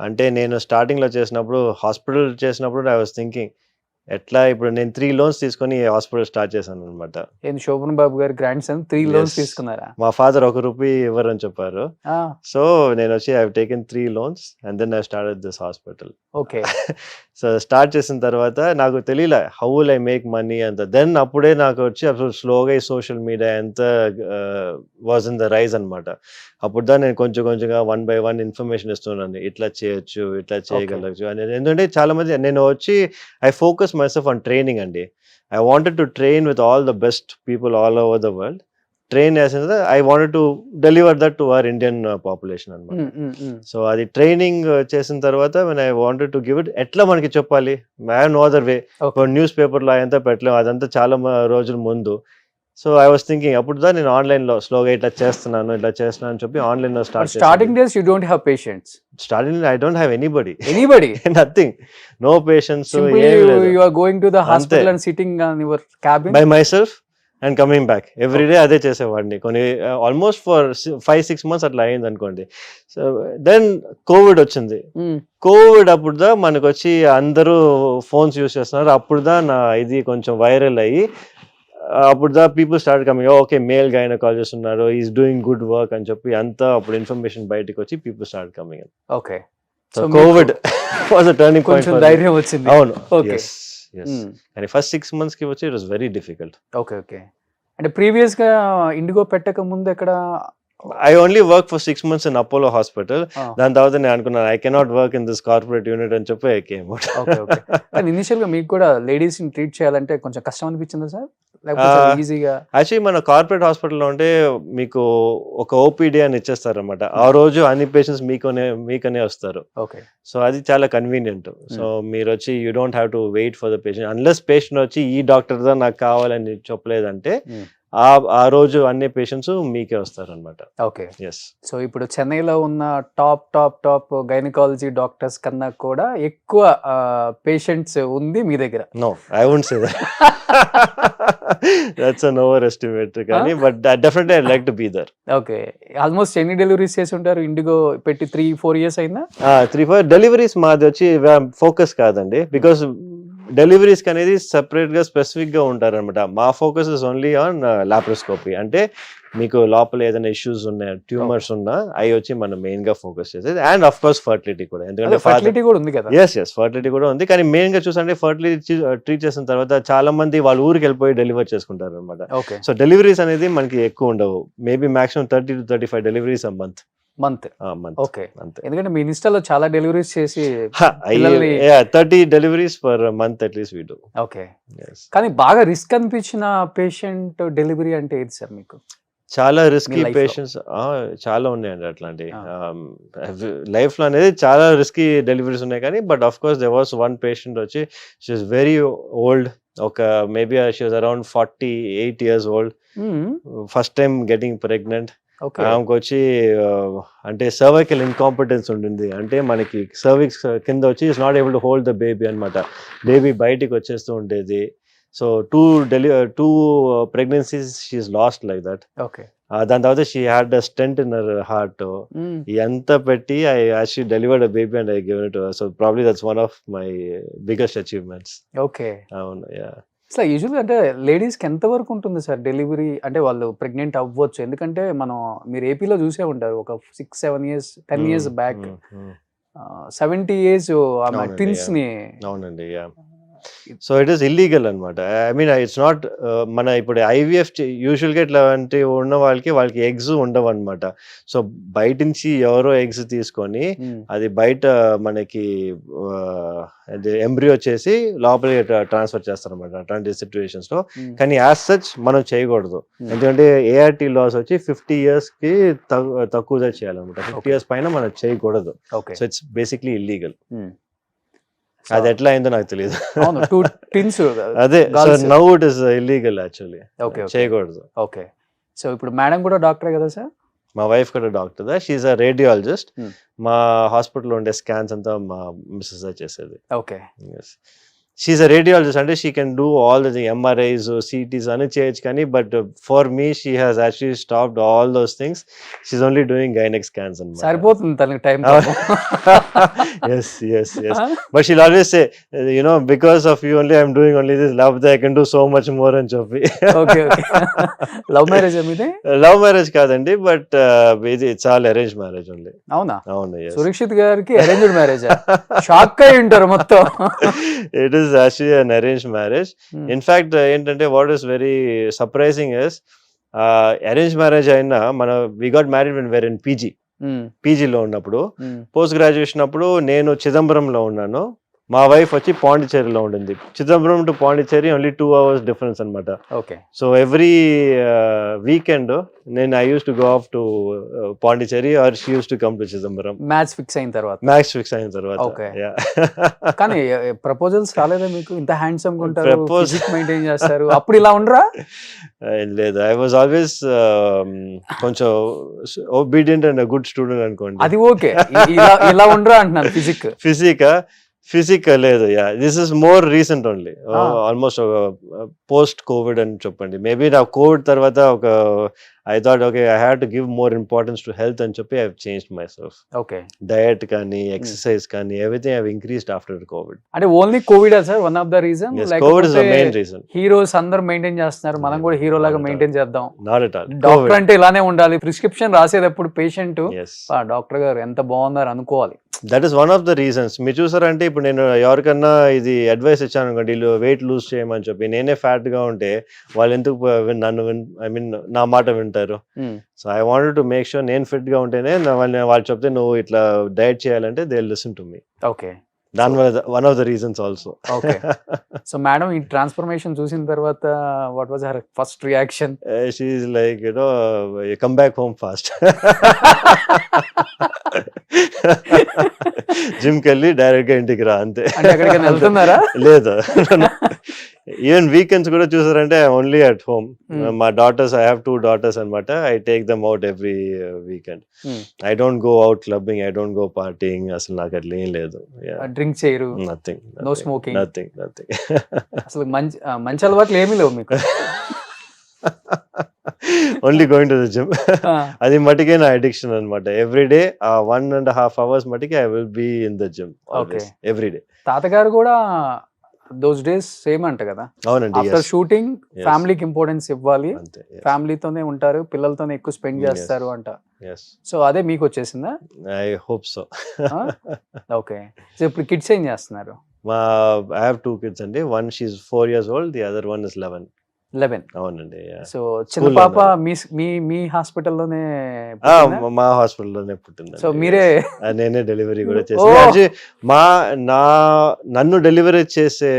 అంటే నేను స్టార్టింగ్ లో చేసినప్పుడు, హాస్పిటల్ చేసినప్పుడు ఐ వాస్ థింకింగ్ ఎట్లా, ఇప్పుడు నేను 3 loans తీసుకొని హాస్పిటల్ స్టార్ట్ చేశాను అనమాట. శోభన్ బాబు గారి గ్రాండ్ సన్ 3 loans తీసుకున్నారా? మా ఫాదర్ ₹1 ఇవ్వరని చెప్పారు. సో నేను వచ్చి I have taken 3 loans and then I started this hospital. Okay. So start చేసిన తర్వాత నాకు తెలియలే how will I make money అంత. దెన్ అప్పుడే నాకు వచ్చి అప్పుడు స్లోగా ఈ సోషల్ మీడియా ఎంత వాజ్ ఇన్ ద రైజ్ అనమాట. అప్పుడు దాన్ని నేను కొంచెంగా 1 by 1 ఇన్ఫర్మేషన్ ఇస్తున్నాను, ఇట్లా చేయొచ్చు, ఇట్లా చేయగలచ్చు అనేది. ఎందుకంటే చాలా మంది, నేను వచ్చి I focus myself on training అండి. I wanted to train with all the best people all over the world. Train as in the, I wanted to deliver that to our Indian population అనమాట. So అది training చేసిన తర్వాత when I wanted to give it, ఎట్లా మనకి చెప్పాలి, I have no other way. News పేపర్లో అదంతా పెట్టలేము, అదంతా చాలా రోజుల ముందు. సో ఐ వాస్ థింకింగ్, అప్పుడు దా నేను ఆన్లైన్ లో స్లోగా ఇట్లా చేస్తున్నాను అని చెప్పి ఆన్లైన్ లో starting days you don't have patients. Starting I don't have anybody nothing, no patients. So you are going to the hospital and sitting on your cabin by myself and coming back every day. అదే చేసేవాడిని కొన్ని almost for 5-6 months అట్లా అయింది అనుకోండి. So then Covid వచ్చింది. Covid అప్పుడు దా మనకు వచ్చి అందరూ ఫోన్స్ యూస్ చేస్తున్నారు. అప్పుడు దా నా ఇది కొంచెం వైరల్ అయ్యి, అప్పుడు the people start coming, okay male gynaecologist ఉన్నారు, ఈస్ డూయింగ్ గుడ్ వర్క్ అని చెప్పి అంతా అప్పుడు ఇన్ఫర్మేషన్ బయటకు వచ్చి people start coming. Okay. So Covid was a turning point. కొంచెం ధైర్యం వచ్చింది. అవును. ఓకే. కానీ ఫస్ట్ 6 months కి వచ్చి it was very difficult. Okay. Okay. అంటే ప్రీవియస్ గా ఇండిగో పెట్టక ముందు ఎక్కడ I only work for 6 months in Apollo Hospital. Ah. దాని తర్వాత నేను అనుకున్నాను I cannot work in this corporate unit అని చెప్పి I came out. Okay okay కానీ ఇనిషియల్ గా మీకు కూడా లేడీస్ ని ట్రీట్ చేయాలంటే కొంచెం కష్టం అనిపించిందా సార్ లేకపోతే ఈజీగా? యాక్చువల్లీ మన కార్పొరేట్ హాస్పిటల్లో ఉంటే మీకు ఒక ఓపీడీ అని ఇచ్చేస్తారన్నమాట. ఆ రోజు అన్ని పేషెంట్స్ మీకనే వస్తారు. ఓకే. సో అది చాలా కన్వీనియంట్. సో మీరు వచ్చి you don't have to wait for the patient unless patient వచ్చి ఈ డాక్టర్ దా నాకు కావాలని చెప్పలేదంటే ఆ రోజు అన్ని పేషెంట్స్ మీకే వస్తారనమాట. ఓకే. ఎస్. సో ఇప్పుడు చెన్నైలో ఉన్న టాప్ గైనకాలజీ డాక్టర్స్ కన్నా కూడా ఎక్కువ పేషెంట్స్ ఉంది మీ దగ్గర? No, I won't say that. That's an overestimate కానీ but definitely I like to be there. Okay. Almost ఎన్ని డెలివరీస్ చేసి ఉంటారు ఇండిగో పెట్టి? 3-4 years అయిందా? 3-4 డెలివరీస్ మాది వచ్చి ఫోకస్ కాదండి. బికాస్ డెలివరీస్ అనేది సెపరేట్ గా స్పెసిఫిక్ గా ఉంటారు అనమాట. మా focus is only on laparoscopy. అంటే మీకు లోపల ఏదైనా ఇష్యూస్ ఉన్నాయి, ట్యూమర్స్ ఉన్నా అవి వచ్చి మనం మెయిన్ గా ఫోకస్ చేసేది. అండ్ ఆఫ్ కోర్స్ ఫర్టిలిటీ కూడా, ఎందుకంటే ఫర్టిలిటీ కూడా ఉంది కదా. ఎస్ ఫర్టిలిటీ కూడా ఉంది. కానీ మెయిన్ గా చూసంటే ఫర్టిలిటీ ట్రీట్ చేసిన తర్వాత చాలా మంది వాళ్ళ ఊరికి వెళ్ళిపోయి డెలివర్ చేసుకుంటారు అనమాట. ఓకే. సో డెలివరీస్ అనేది మనకి ఎక్కువ ఉండవు. Maybe maximum 30 to 35 deliveries month. Okay. ఎందుకంటే మీ ఇన్స్టాలో చాలా డెలివరీస్ చేసి 30 deliveries per month atleast we do. Okay. కానీ బాగా రిస్క్ అనిపించిన పేషెంట్ డెలివరీ అంటే ఏది సార్ మీకు? చాలా రిస్కీ పేషెంట్స్ చాలా ఉన్నాయండి అట్లాంటి లైఫ్ లో అనేది చాలా రిస్కీ డెలివరీస్ ఉన్నాయి. కానీ but of course there was one patient వచ్చి షీ ఇస్ వెరీ ఓల్డ్. ఒక maybe she was around 48 years old. First time getting pregnant. ఆమెకు వచ్చి అంటే సర్వైకల్ ఇన్కాంపిటెన్స్ ఉంటుంది. అంటే మనకి సర్విక్స్ కింద వచ్చి it's not able to hold the baby అనమాట. బేబీ బయటికి వచ్చేస్తూ ఉండేది. So 2 pregnancies she's lost like that. దాని తర్వాత she had a stent in her heart. ఎంత పెట్టి I actually delivered a baby and I given it. So probably that's one of my biggest achievements. Okay. అవును. Yeah. అసలు యూజువల్గా అంటే లేడీస్కి ఎంత వరకు ఉంటుంది సార్ డెలివరీ? అంటే వాళ్ళు ప్రెగ్నెంట్ అవ్వచ్చు. ఎందుకంటే మీరు ఏపీలో చూసే ఉంటారు ఒక 6-7 years 10 years బ్యాక్ 70 years ఆమె ట్విన్స్ ని. అవునండి. సో ఇట్ ఈస్ ఇల్లీగల్ అనమాట. ఐ మీన్ ఇట్స్ నాట్ మన ఇప్పుడు ఐవీఎఫ్ యూజువల్గా ఇట్లాంటి ఉన్న వాళ్ళకి ఎగ్స్ ఉండవు అనమాట. సో బయట నుంచి ఎవరో ఎగ్స్ తీసుకొని అది బయట మనకి ఎంబ్రియో వచ్చేసి లోపలికి ట్రాన్స్ఫర్ చేస్తారు అనమాట అట్లాంటి సిచ్యువేషన్స్ లో. కానీ యాజ్ సచ్ మనం చేయకూడదు. ఎందుకంటే ఏఆర్టీ లాస్ వచ్చి 50 years కి తక్కువ చేయాలన్నమాట. 50 years పైన మనం చేయకూడదు. So it's basically illegal. అది ఎట్లా అయిందో నాకు తెలియదు. అదే now it is illegal actually. చేయకూడదు. ఓకే. సో ఇప్పుడు మేడం కూడా డాక్టరే కదా సార్? మా వైఫ్ కూడా డాక్టర్. She is a radiologist. మా హాస్పిటల్లో ఉండే స్కాన్స్ అంతా మా మిస్సెస్ చేసేది. ఓకే. She is a radiologist. అంటే she can do all the MRIs CTs అని చేయొచ్చు. కానీ but for me she has actually stopped all those things. She is only doing gynaec scans అన్నమాట. సరిపోతుంది తనకి time. yes but she'll always say because of you only I'm doing only this. Love that I can do so much more అని చెప్పి. Okay. Love marriage మీదే? Love marriage కాదండి, but ఇది చాలా arrange marriage only. అవునా? అవును. సురక్షిత్ గారికి arranged marriage? Shock అయి ఉంటారు మొత్తం. It is actually an arrange marriage. In fact ఏంటంటే what is very surprising is arrange marriage అయినా we got married when were in పీజీలో ఉన్నప్పుడు. పోస్ట్ గ్రాడ్యుయేషన్ అప్పుడు నేను చిదంబరంలో ఉన్నాను. మా వైఫ్ వచ్చి పాండిచ్చేరిలో ఉండింది. Chidambaram to Pondicherry only 2 hours difference అనమాట. ఓకే. సో ఎవ్రీ వీకెండ్ నేను I use to go off to Pondicherry or she use to come to Chidambaram. Match fix అయిన తర్వాత. ఓకే. కానీ ప్రపోజల్స్ రాలేదా మీకు? ఇంత హ్యాండ్సమ్ గా ఉంటారు, ఫిజిక్ మెయింటైన్ చేస్తారు, అప్పుడు ఇలా ఉండరా? లేదు, ఐ వాజ్ ఆల్వేస్ కొంచెం ఒబీడియంట్ అండ్ గుడ్ స్టూడెంట్ అనుకోండి. అది ఓకే. ఇలా ఉండరా అంటున్నాను. ఫిజిక్ లేదు. This is more recent only. Almost post Covid అని చెప్పండి. మేబీ నా కోవిడ్ తర్వాత I thought, okay, I had to give more importance to health and చెప్పి I've changed myself. Okay. Diet కానీ exercise కానీ everything I've increased after COVID. అంటే only Covid sir one of the reason? Yes, COVID is the main reason. Heroes అందరూ maintain చేస్తున్నారు, మనం కూడా hero లాగా maintain చేద్దాం. Not at all. డాక్టర్ అంటే ఇలానే ఉండాలి. ప్రిస్క్రిప్షన్ రాసేటప్పుడు పేషెంట్ డాక్టర్ గారు ఎంత బాగున్నారు అనుకోవాలి. That is one of the reasons. మీరు చూసారంటే ఇప్పుడు నేను ఎవరికన్నా ఇది అడ్వైస్ ఇచ్చాను అనుకోండి, వీళ్ళు వెయిట్ లూజ్ చేయమని చెప్పి, నేనే ఫ్యాట్ గా ఉంటే వాళ్ళు ఎందుకు నా మాట వింటారు? అంటారు. So I wanted to make sure నేను ఫిట్ గా ఉంటేనే వాళ్ళు చెప్తే నువ్వు ఇట్లా డైట్ చేయాలంటే they listen to me. Okay. దానివల్ల one of the reasons also. Okay. So madam ఈ ట్రాన్స్ఫర్మేషన్ చూసిన తర్వాత what was her first reaction? She is like come back home fast. Gym కి వెళ్ళి డైరెక్ట్ గా ఇంటికి రా అంతే. అంటే ఎక్కడికైనా వెళ్తున్నారా? లేదు, ఈవెన్ వీకెండ్స్ కూడా చూసారంటే ఓన్లీ అట్ హోమ్. మా డాటర్స్, ఐ హావ్ 2 daughters అనమాట. I take them out every weekend. I don't go out clubbing, I don't go partying, అసలు నాకు అట్లా ఏం లేదు. డ్రింక్ చేయరు? నథింగ్. No smoking? నథింగ్. అసలు మంచి అలవాట్లు ఏమీ లేవు మీకు? Only going to the gym. అది మటుకే నా అడిక్షన్ అనమాట. ఎవ్రీ డే 1.5 hours మటుకే I will be in the gym always, every day. తాతగారు కూడా దోస్ డేస్ సేమ్ అంట కదా? అవునండి. ఆఫ్టర్ షూటింగ్ ఫ్యామిలీకి ఇంపార్టెన్స్ ఇవ్వాలి, అంతే. ఫ్యామిలీతోనే ఉంటారు, పిల్లలతోనే ఎక్కువ స్పెండ్ చేస్తారు అంట. సో అదే మీకు వచ్చేసిందా? I hope so. Okay. So ఇప్పుడు కిడ్స్ ఏం చేస్తున్నారు? ఐ హావ్ 2 kids అండి. One she is 4 years old, the other one is 11. అవునండి. సో చిన్న పాప మీ హాస్పిటల్లోనే మా హాస్పిటల్లోనే పుట్టింది. సో మీరే? నేనే డెలివరీ కూడా చేసి నన్ను డెలివరీ చేసే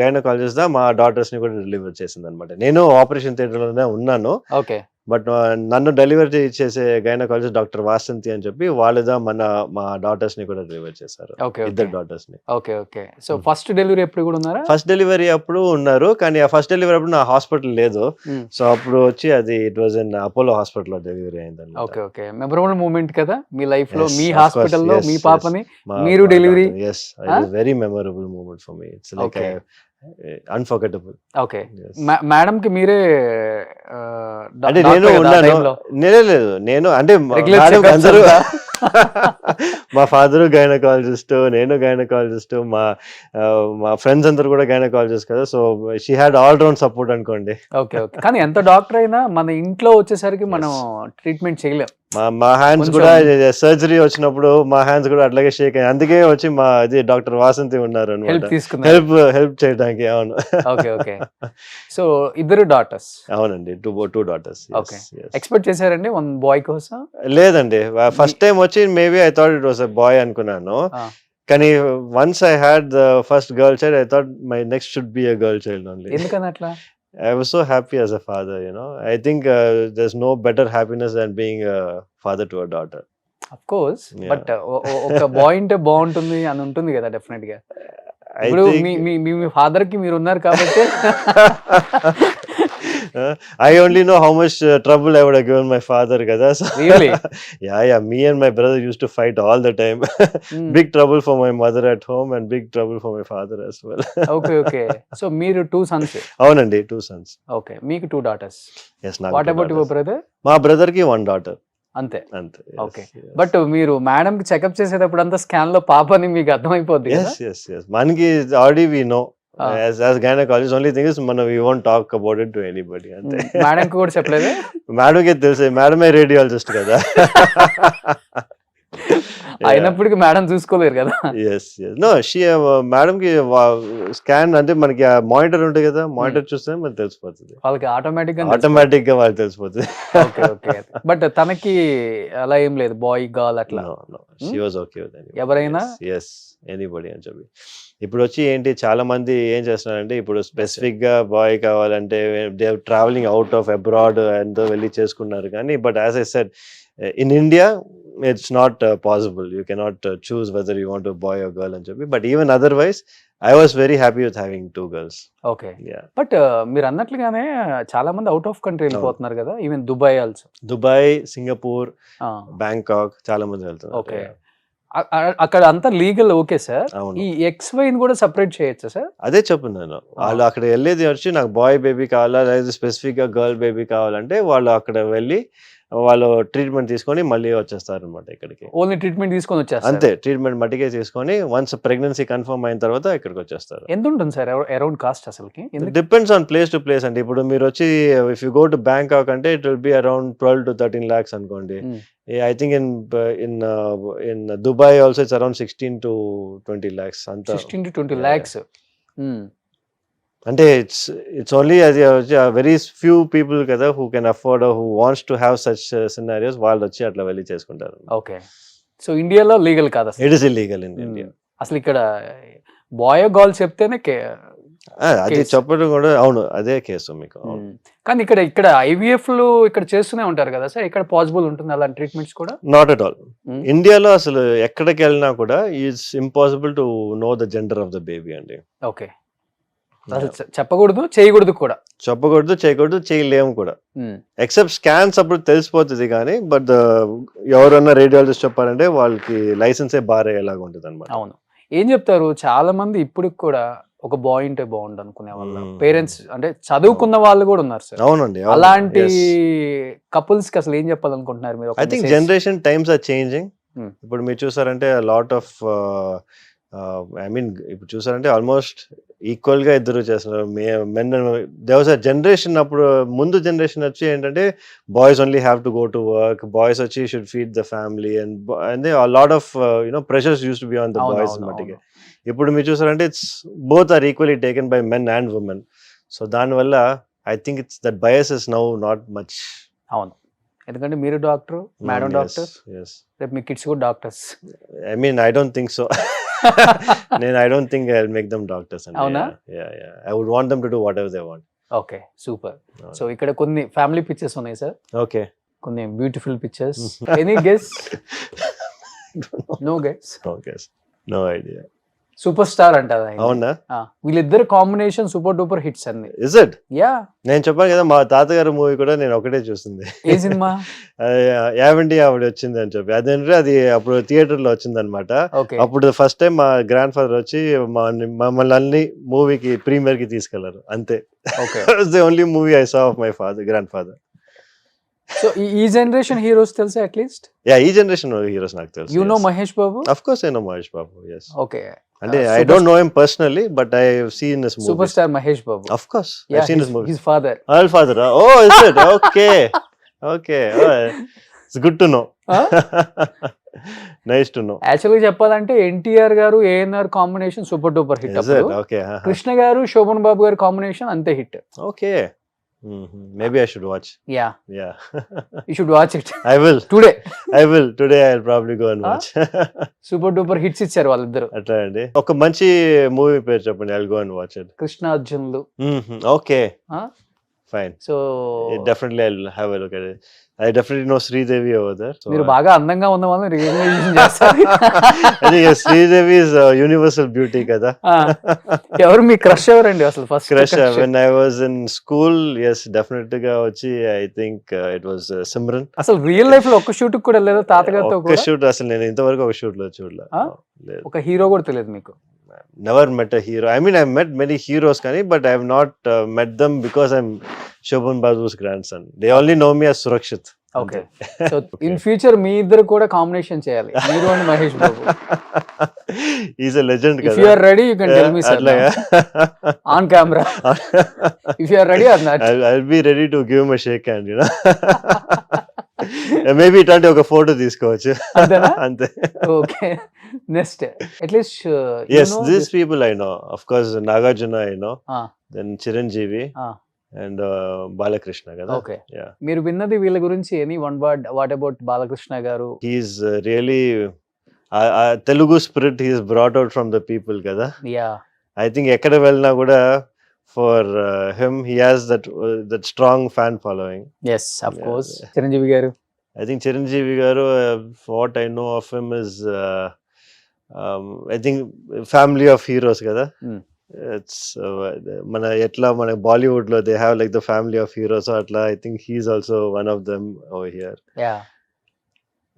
గైనకాలజిస్ట్ మా డాటర్స్ ని కూడా డెలివరీ చేసింది అనమాట. నేను ఆపరేషన్ థియేటర్ లోనే ఉన్నాను. ఓకే. బట్ నన్ను డెలివరీ చేసే గైనకాలజిస్ట్ డాక్టర్ వాసంతి అని చెప్పి వాళ్ళదా మా డాటర్స్ ని కూడా డెలివరీ చేశారు. ఇద్దరు డాటర్స్ ని. Okay. Okay. So first delivery ఎప్పుడు కూడా ఉన్నారా? ఫస్ట్ డెలివరీ అప్పుడు ఉన్నారు, కానీ ఆ ఫస్ట్ డెలివరీ అప్పుడు నా హాస్పిటల్ లేదు. సో అప్పుడు వచ్చి అది it was in Apollo hospital లో డెలివరీ అయిందండి. ఓకే. ఓకే. మెమరబుల్ మూమెంట్ కదా మీ లైఫ్ లో, మీ హాస్పిటల్లో మీ పాపని మీరు delivery. Yes, very memorable moment for me. It's like unforgettable. Okay. Madam కి మీరే అంటే నేను ఉన్నాను. లేదు, నేను అంటే అందరూ మా ఫాదర్ గైనకాలజిస్ట్, నేను గైనకాలజిస్ట్, మా ఫ్రెండ్స్ అందరూ కూడా గైనకాలజిస్ట్ కదా. So she had all round support అనుకోండి. ఓకే. ఓకే. కానీ ఎంత డాక్టర్ అయినా మన ఇంట్లో వచ్చేసరికి మనం ట్రీట్మెంట్ చేయలేం. మా హ్యాండ్స్ కూడా సర్జరీ వచ్చినప్పుడు మా హ్యాండ్స్ కూడా అట్లాగే షేక్ అయ్యాయి. అందుకే వచ్చి మా అది డాక్టర్ వాసంతి ఉన్నారు అనమాట, హెల్ప్ చేయడానికి. అవును. ఓకే. ఓకే. సో ఇద్దరు డాటర్స్? అవునండి, టూ daughters. ఓకే. ఎక్స్పెక్ట్ చేశారండి వన్ బాయ్ కోసం? లేదండి, ఫస్ట్ టైం వచ్చి maybe I thought it was a boy అనుకున్నాను. కానీ once I had the first girl child, I thought my next should be a girl child only. ఎందుకని అట్లా? I was so happy as a father, I think there's no better happiness than being a father to a daughter. Of course, but ఒక bye అంటే బాగుంటుంది అని ఉంటుంది కదా definite గా. ఇప్పుడు మీ ఫాదర్ కి మీరు ఉన్నారు కాబట్టి I only know how much trouble I would have given my father kada. So really? Yeah, me and my brother used to fight all the time. Big trouble for my mother at home and big trouble for my father as well. Okay. So మీరు 2 sons? అవునండి, 2 sons. Okay, మీకు 2 daughters. Yes, నాకు. What about your brother? మా brother కి 1 daughter. అంతే. Okay. Yes. But మీరు madam కి checkup చేసేటప్పుడు అంతా స్కాన్ లో పాపని మీకు అర్థమైపోద్ది కదా? Yes. మనకి already we know. As gynecologist, only thing is we won't talk about it to anybody. ante madam ku kuda cheppalede? Madam ke telse, madam A radiologist kada. అయినప్పటికీ మేడం చూసుకోలేరు కదా? yes no she madam కి scan అంటే మనకి monitor ఉంటుంది కదా, monitor చూస్తే మనకు తెలిసిపోతుంది, వాళ్ళకి ఆటోమేటిక్ గా వాళ్ళకి తెలిసిపోతుంది. ఓకే. బట్ తనకి అలా ఏం లేదు, బాయ్ గర్ల్ అట్లా? no she was okay with anybody. ఎవరైనా? yes anybody అని చెప్పి. ఇప్పుడు వచ్చి ఏంటి చాలా మంది ఏం చేస్తున్నారంటే, ఇప్పుడు స్పెసిఫిక్ గా బాయ్ కావాలంటే they are travelling out of abroad ఎంతో వెళ్ళి చేసుకున్నారు. కానీ but as I said, in India it's not possible. You cannot choose whether you want a boy or girl and చెప్పి. But even otherwise I was very happy with having 2 girls. Okay. But మీరు అన్నట్లుగానే చాలా మంది out of country వెళ్ళిపోతున్నారు కదా, even Dubai also. Dubai, Singapore, Bangkok చాలా మంది వెళ్తున్నారు. Okay. అక్కడ అంతా లీగల్ ఓకే సార్. ఈ XY కూడా సెపరేట్ చేయొచ్చా సార్? అదే చెప్తున్నాను, వాళ్ళు అక్కడ వెళ్ళేది వచ్చి నాకు బాయ్ బేబీ కావాలా లేదా స్పెసిఫిక్ గా గర్ల్ బేబీ కావాలంటే వాళ్ళు అక్కడ వెళ్ళి వాళ్ళు ట్రీట్మెంట్ తీసుకొని మళ్ళీ వచ్చేస్తారు అనమాట ఇక్కడికి. ఓన్లీ ట్రీట్మెంట్ తీసుకొని వచ్చేస్తారు అంతే, ట్రీట్మెంట్ మట్టికే తీసుకొని వన్స్ ప్రెగ్నెన్సీ కన్ఫర్మ్ అయిన తర్వాత ఇక్కడికి వచ్చేస్తారు. ఎంత ఉంటుంది సార్ అరౌండ్ కాస్ట్ అసలుకి? Depends on place to place అండి. ఇప్పుడు మీరు వచ్చి if you go to Bangkok అంటే it will be around 12 to 13 lakhs అనుకోండి. I think in Dubai also it's around 16 to 20 lakhs. 16 to 20 lakhs. అంటే ఇట్స్ ఓన్లీ అది very few people కదా who can afford who wants to have such scenarios వాళ్ళు వచ్చి అట్లా వెళ్ళి చేసుకుంటారు. Okay. So ఇండియాలో లీగల్ కాదు అసలు. It is illegal in India. అసలు ఇక్కడ బాయ్ గర్ల్ చెప్తేనే అది కేసు. చెప్పడం కూడా అవును అదే కేసు మీకు. అవును. కానీ ఇక్కడ ఐవీఎఫ్లు ఇక్కడ చేస్తూనే ఉంటారు కదా సార్, ఇక్కడ పాసిబుల్ ఉంటుంది అలాంటి ట్రీట్మెంట్స్ కూడా? Not at all. ఇండియాలో అసలు ఎక్కడికి వెళ్ళినా కూడా is impossible to know the gender of the baby అండి. ఓకే. అసలు చెప్పకూడదు, చేయకూడదు కూడా. చెప్పకూడదు, చేయకూడదు, చేయలేము కూడా. ఎక్సెప్ట్ స్కాన్స్ అప్పుడు తెలిసిపోతుంది కానీ బట్ ఎవరన్నా రేడియాలజిస్ట్ చెప్పారంటే వాళ్ళకి లైసెన్సే బార్ అయ్యేలాగా ఉంటుంది అనమాట. అవును. ఏం చెప్తారు చాలా మంది ఇప్పటికి కూడా ఒక బాయ్ ఉంటే బాగుండు అనుకునే వాళ్ళు, పేరెంట్స్ అంటే చదువుకున్న వాళ్ళు కూడా ఉన్నారు సార్. అవునండి. అలాంటి కపుల్స్ కి అసలు ఏం చెప్పాలనుకుంటున్నారు మీరు? I think generation times are changing. ఇప్పుడు మీరు చూసారంటే లాట్ ఆఫ్ ఐ మీన్ ఇప్పుడు చూసారంటే ఆల్మోస్ట్ ఈక్వల్ గా ఇద్దరు చేస్తున్నారు. Men there was a generation, అప్పుడు ముందు జనరేషన్ వచ్చి ఏంటంటే boys only have to go to work, boys వచ్చి should feed the family and lot of pressures use to be on the boys మట్టిగా. ఇప్పుడు మీరు చూసారంటే it's both are equally taken by men and women. So దానివల్ల I think it's that bias is now not much. అవును, ఎందుకంటే మీరు doctor, madam doctor, రేపు మీ కిడ్స్ కూడా doctors. I mean I don't think so. I don't think I'll make them doctors. Avuna? Yeah. I would want them to do whatever they want. Okay, super. So ikkada konni family pictures unnai sir. Okay. Konni beautiful pictures. Any guess? No guess. No guess. No idea. Super star అంటారు ఆయన. అవునా? వీళ్ళిద్దరు combination super duper hits అన్ని. Is it? Yeah. నేను చెప్పాను కదా మా తాతగారు మూవీ కూడా నేను ఒకటే చూసింది. ఏ సినిమా? యావండి ఆవిడ వచ్చింది అని చెప్పి అదేంటే అది అప్పుడు థియేటర్ లో వచ్చింది అనమాట. అప్పుడు ఫస్ట్ టైం మా గ్రాండ్ ఫాదర్ వచ్చి మమ్మల్ని అన్ని మూవీకి ప్రీమియర్ కి తీసుకెళ్లారు అంతే. The only movie I saw of my father, grand father. So ఈ జనరేషన్ హీరోస్ తెలుసా అట్లీస్ట్? యా, ఈ జనరేషన్ హీరోస్ నాకు తెలుసు. You know Mahesh Babu? Of course I know Mahesh Babu. yes. Okay. అంటే I don't know him personally but I have seen his movies. Superstar Mahesh Babu. Of course. I've seen his movies. His father. All father. Oh, is it? Okay. Okay. Oh, it's good to know. Nice to know. Actually చెప్పాలంటే ఎన్టీఆర్ గారు ANR combination super duper hit. Okay. Krishna గారు శోభన్ బాబు గారు combination అంతే hit. Okay. Maybe I should watch. Yeah. Yeah. You should watch it. I will. Today. I will. Today I'll probably go and watch. Super duper hits ఇచ్చారు వాళ్ళిద్దరు. అట్లా అండి. ఒక మంచి movie పేరు చెప్పండి. I'll go and watch it. Krishna అర్జున్లు. Okay. Fine. So definitely I'll have a look at it. I definitely know Sridevi over there. So మీరు బాగా అందంగా ఉన్న వాళ్ళని రికగ్నైజేషన్ చేస్తారు. I think Sridevi is a universal beauty కదా. ఎవరు మీ క్రష్ ఎవరండి అసలు? First crush when I was in school, yes, definitely గా వచ్చి I think it was Simran. అసలు రియల్ లైఫ్ లో ఒక షూట్ కూడా లేదా తాతగారితో కూడా? ఒక షూట్ అసలు నేను ఇంతవరకు ఒక షూట్ లో చూడలేదు. ఒక హీరో కూడా తెలియదు మీకు? Never met a hero. I mean, I've met many heroes, Kani, but I've not met them because I'm Shobhan Babu's grandson. They only know me as Surakshit. Okay. So in future, మీ ఇద్దరు కూడా combination చేయాలి, మీరు and Mahesh Babu. He's a legend. If you are ready, you can tell me, sir. On camera. If you are ready or not. I'll be ready to give him a shake hand, you know. Maybe ఇట్లాంటి ఒక photo తీసుకోవచ్చు. అంతే. Okay. Next, at least yes, these people I know. Of course, Nagarjuna I know. Then Chiranjeevi and Balakrishna kada. Okay. Yeah. మీరు విన్నది వీళ్ళ గురించి any one word? What about Balakrishna garu? He is really Telugu spirit he has brought out from the people kada. Yeah. I think ekkada velna kuda for him he has that strong fan following. Yes, of course. Chiranjeevi garu? I think Chiranjeevi garu, what I know of him is I think family of heroes kada. It's mana etla mana Bollywood lo they have like the family of heroes, so atla I think he's also one of them over here. Yeah.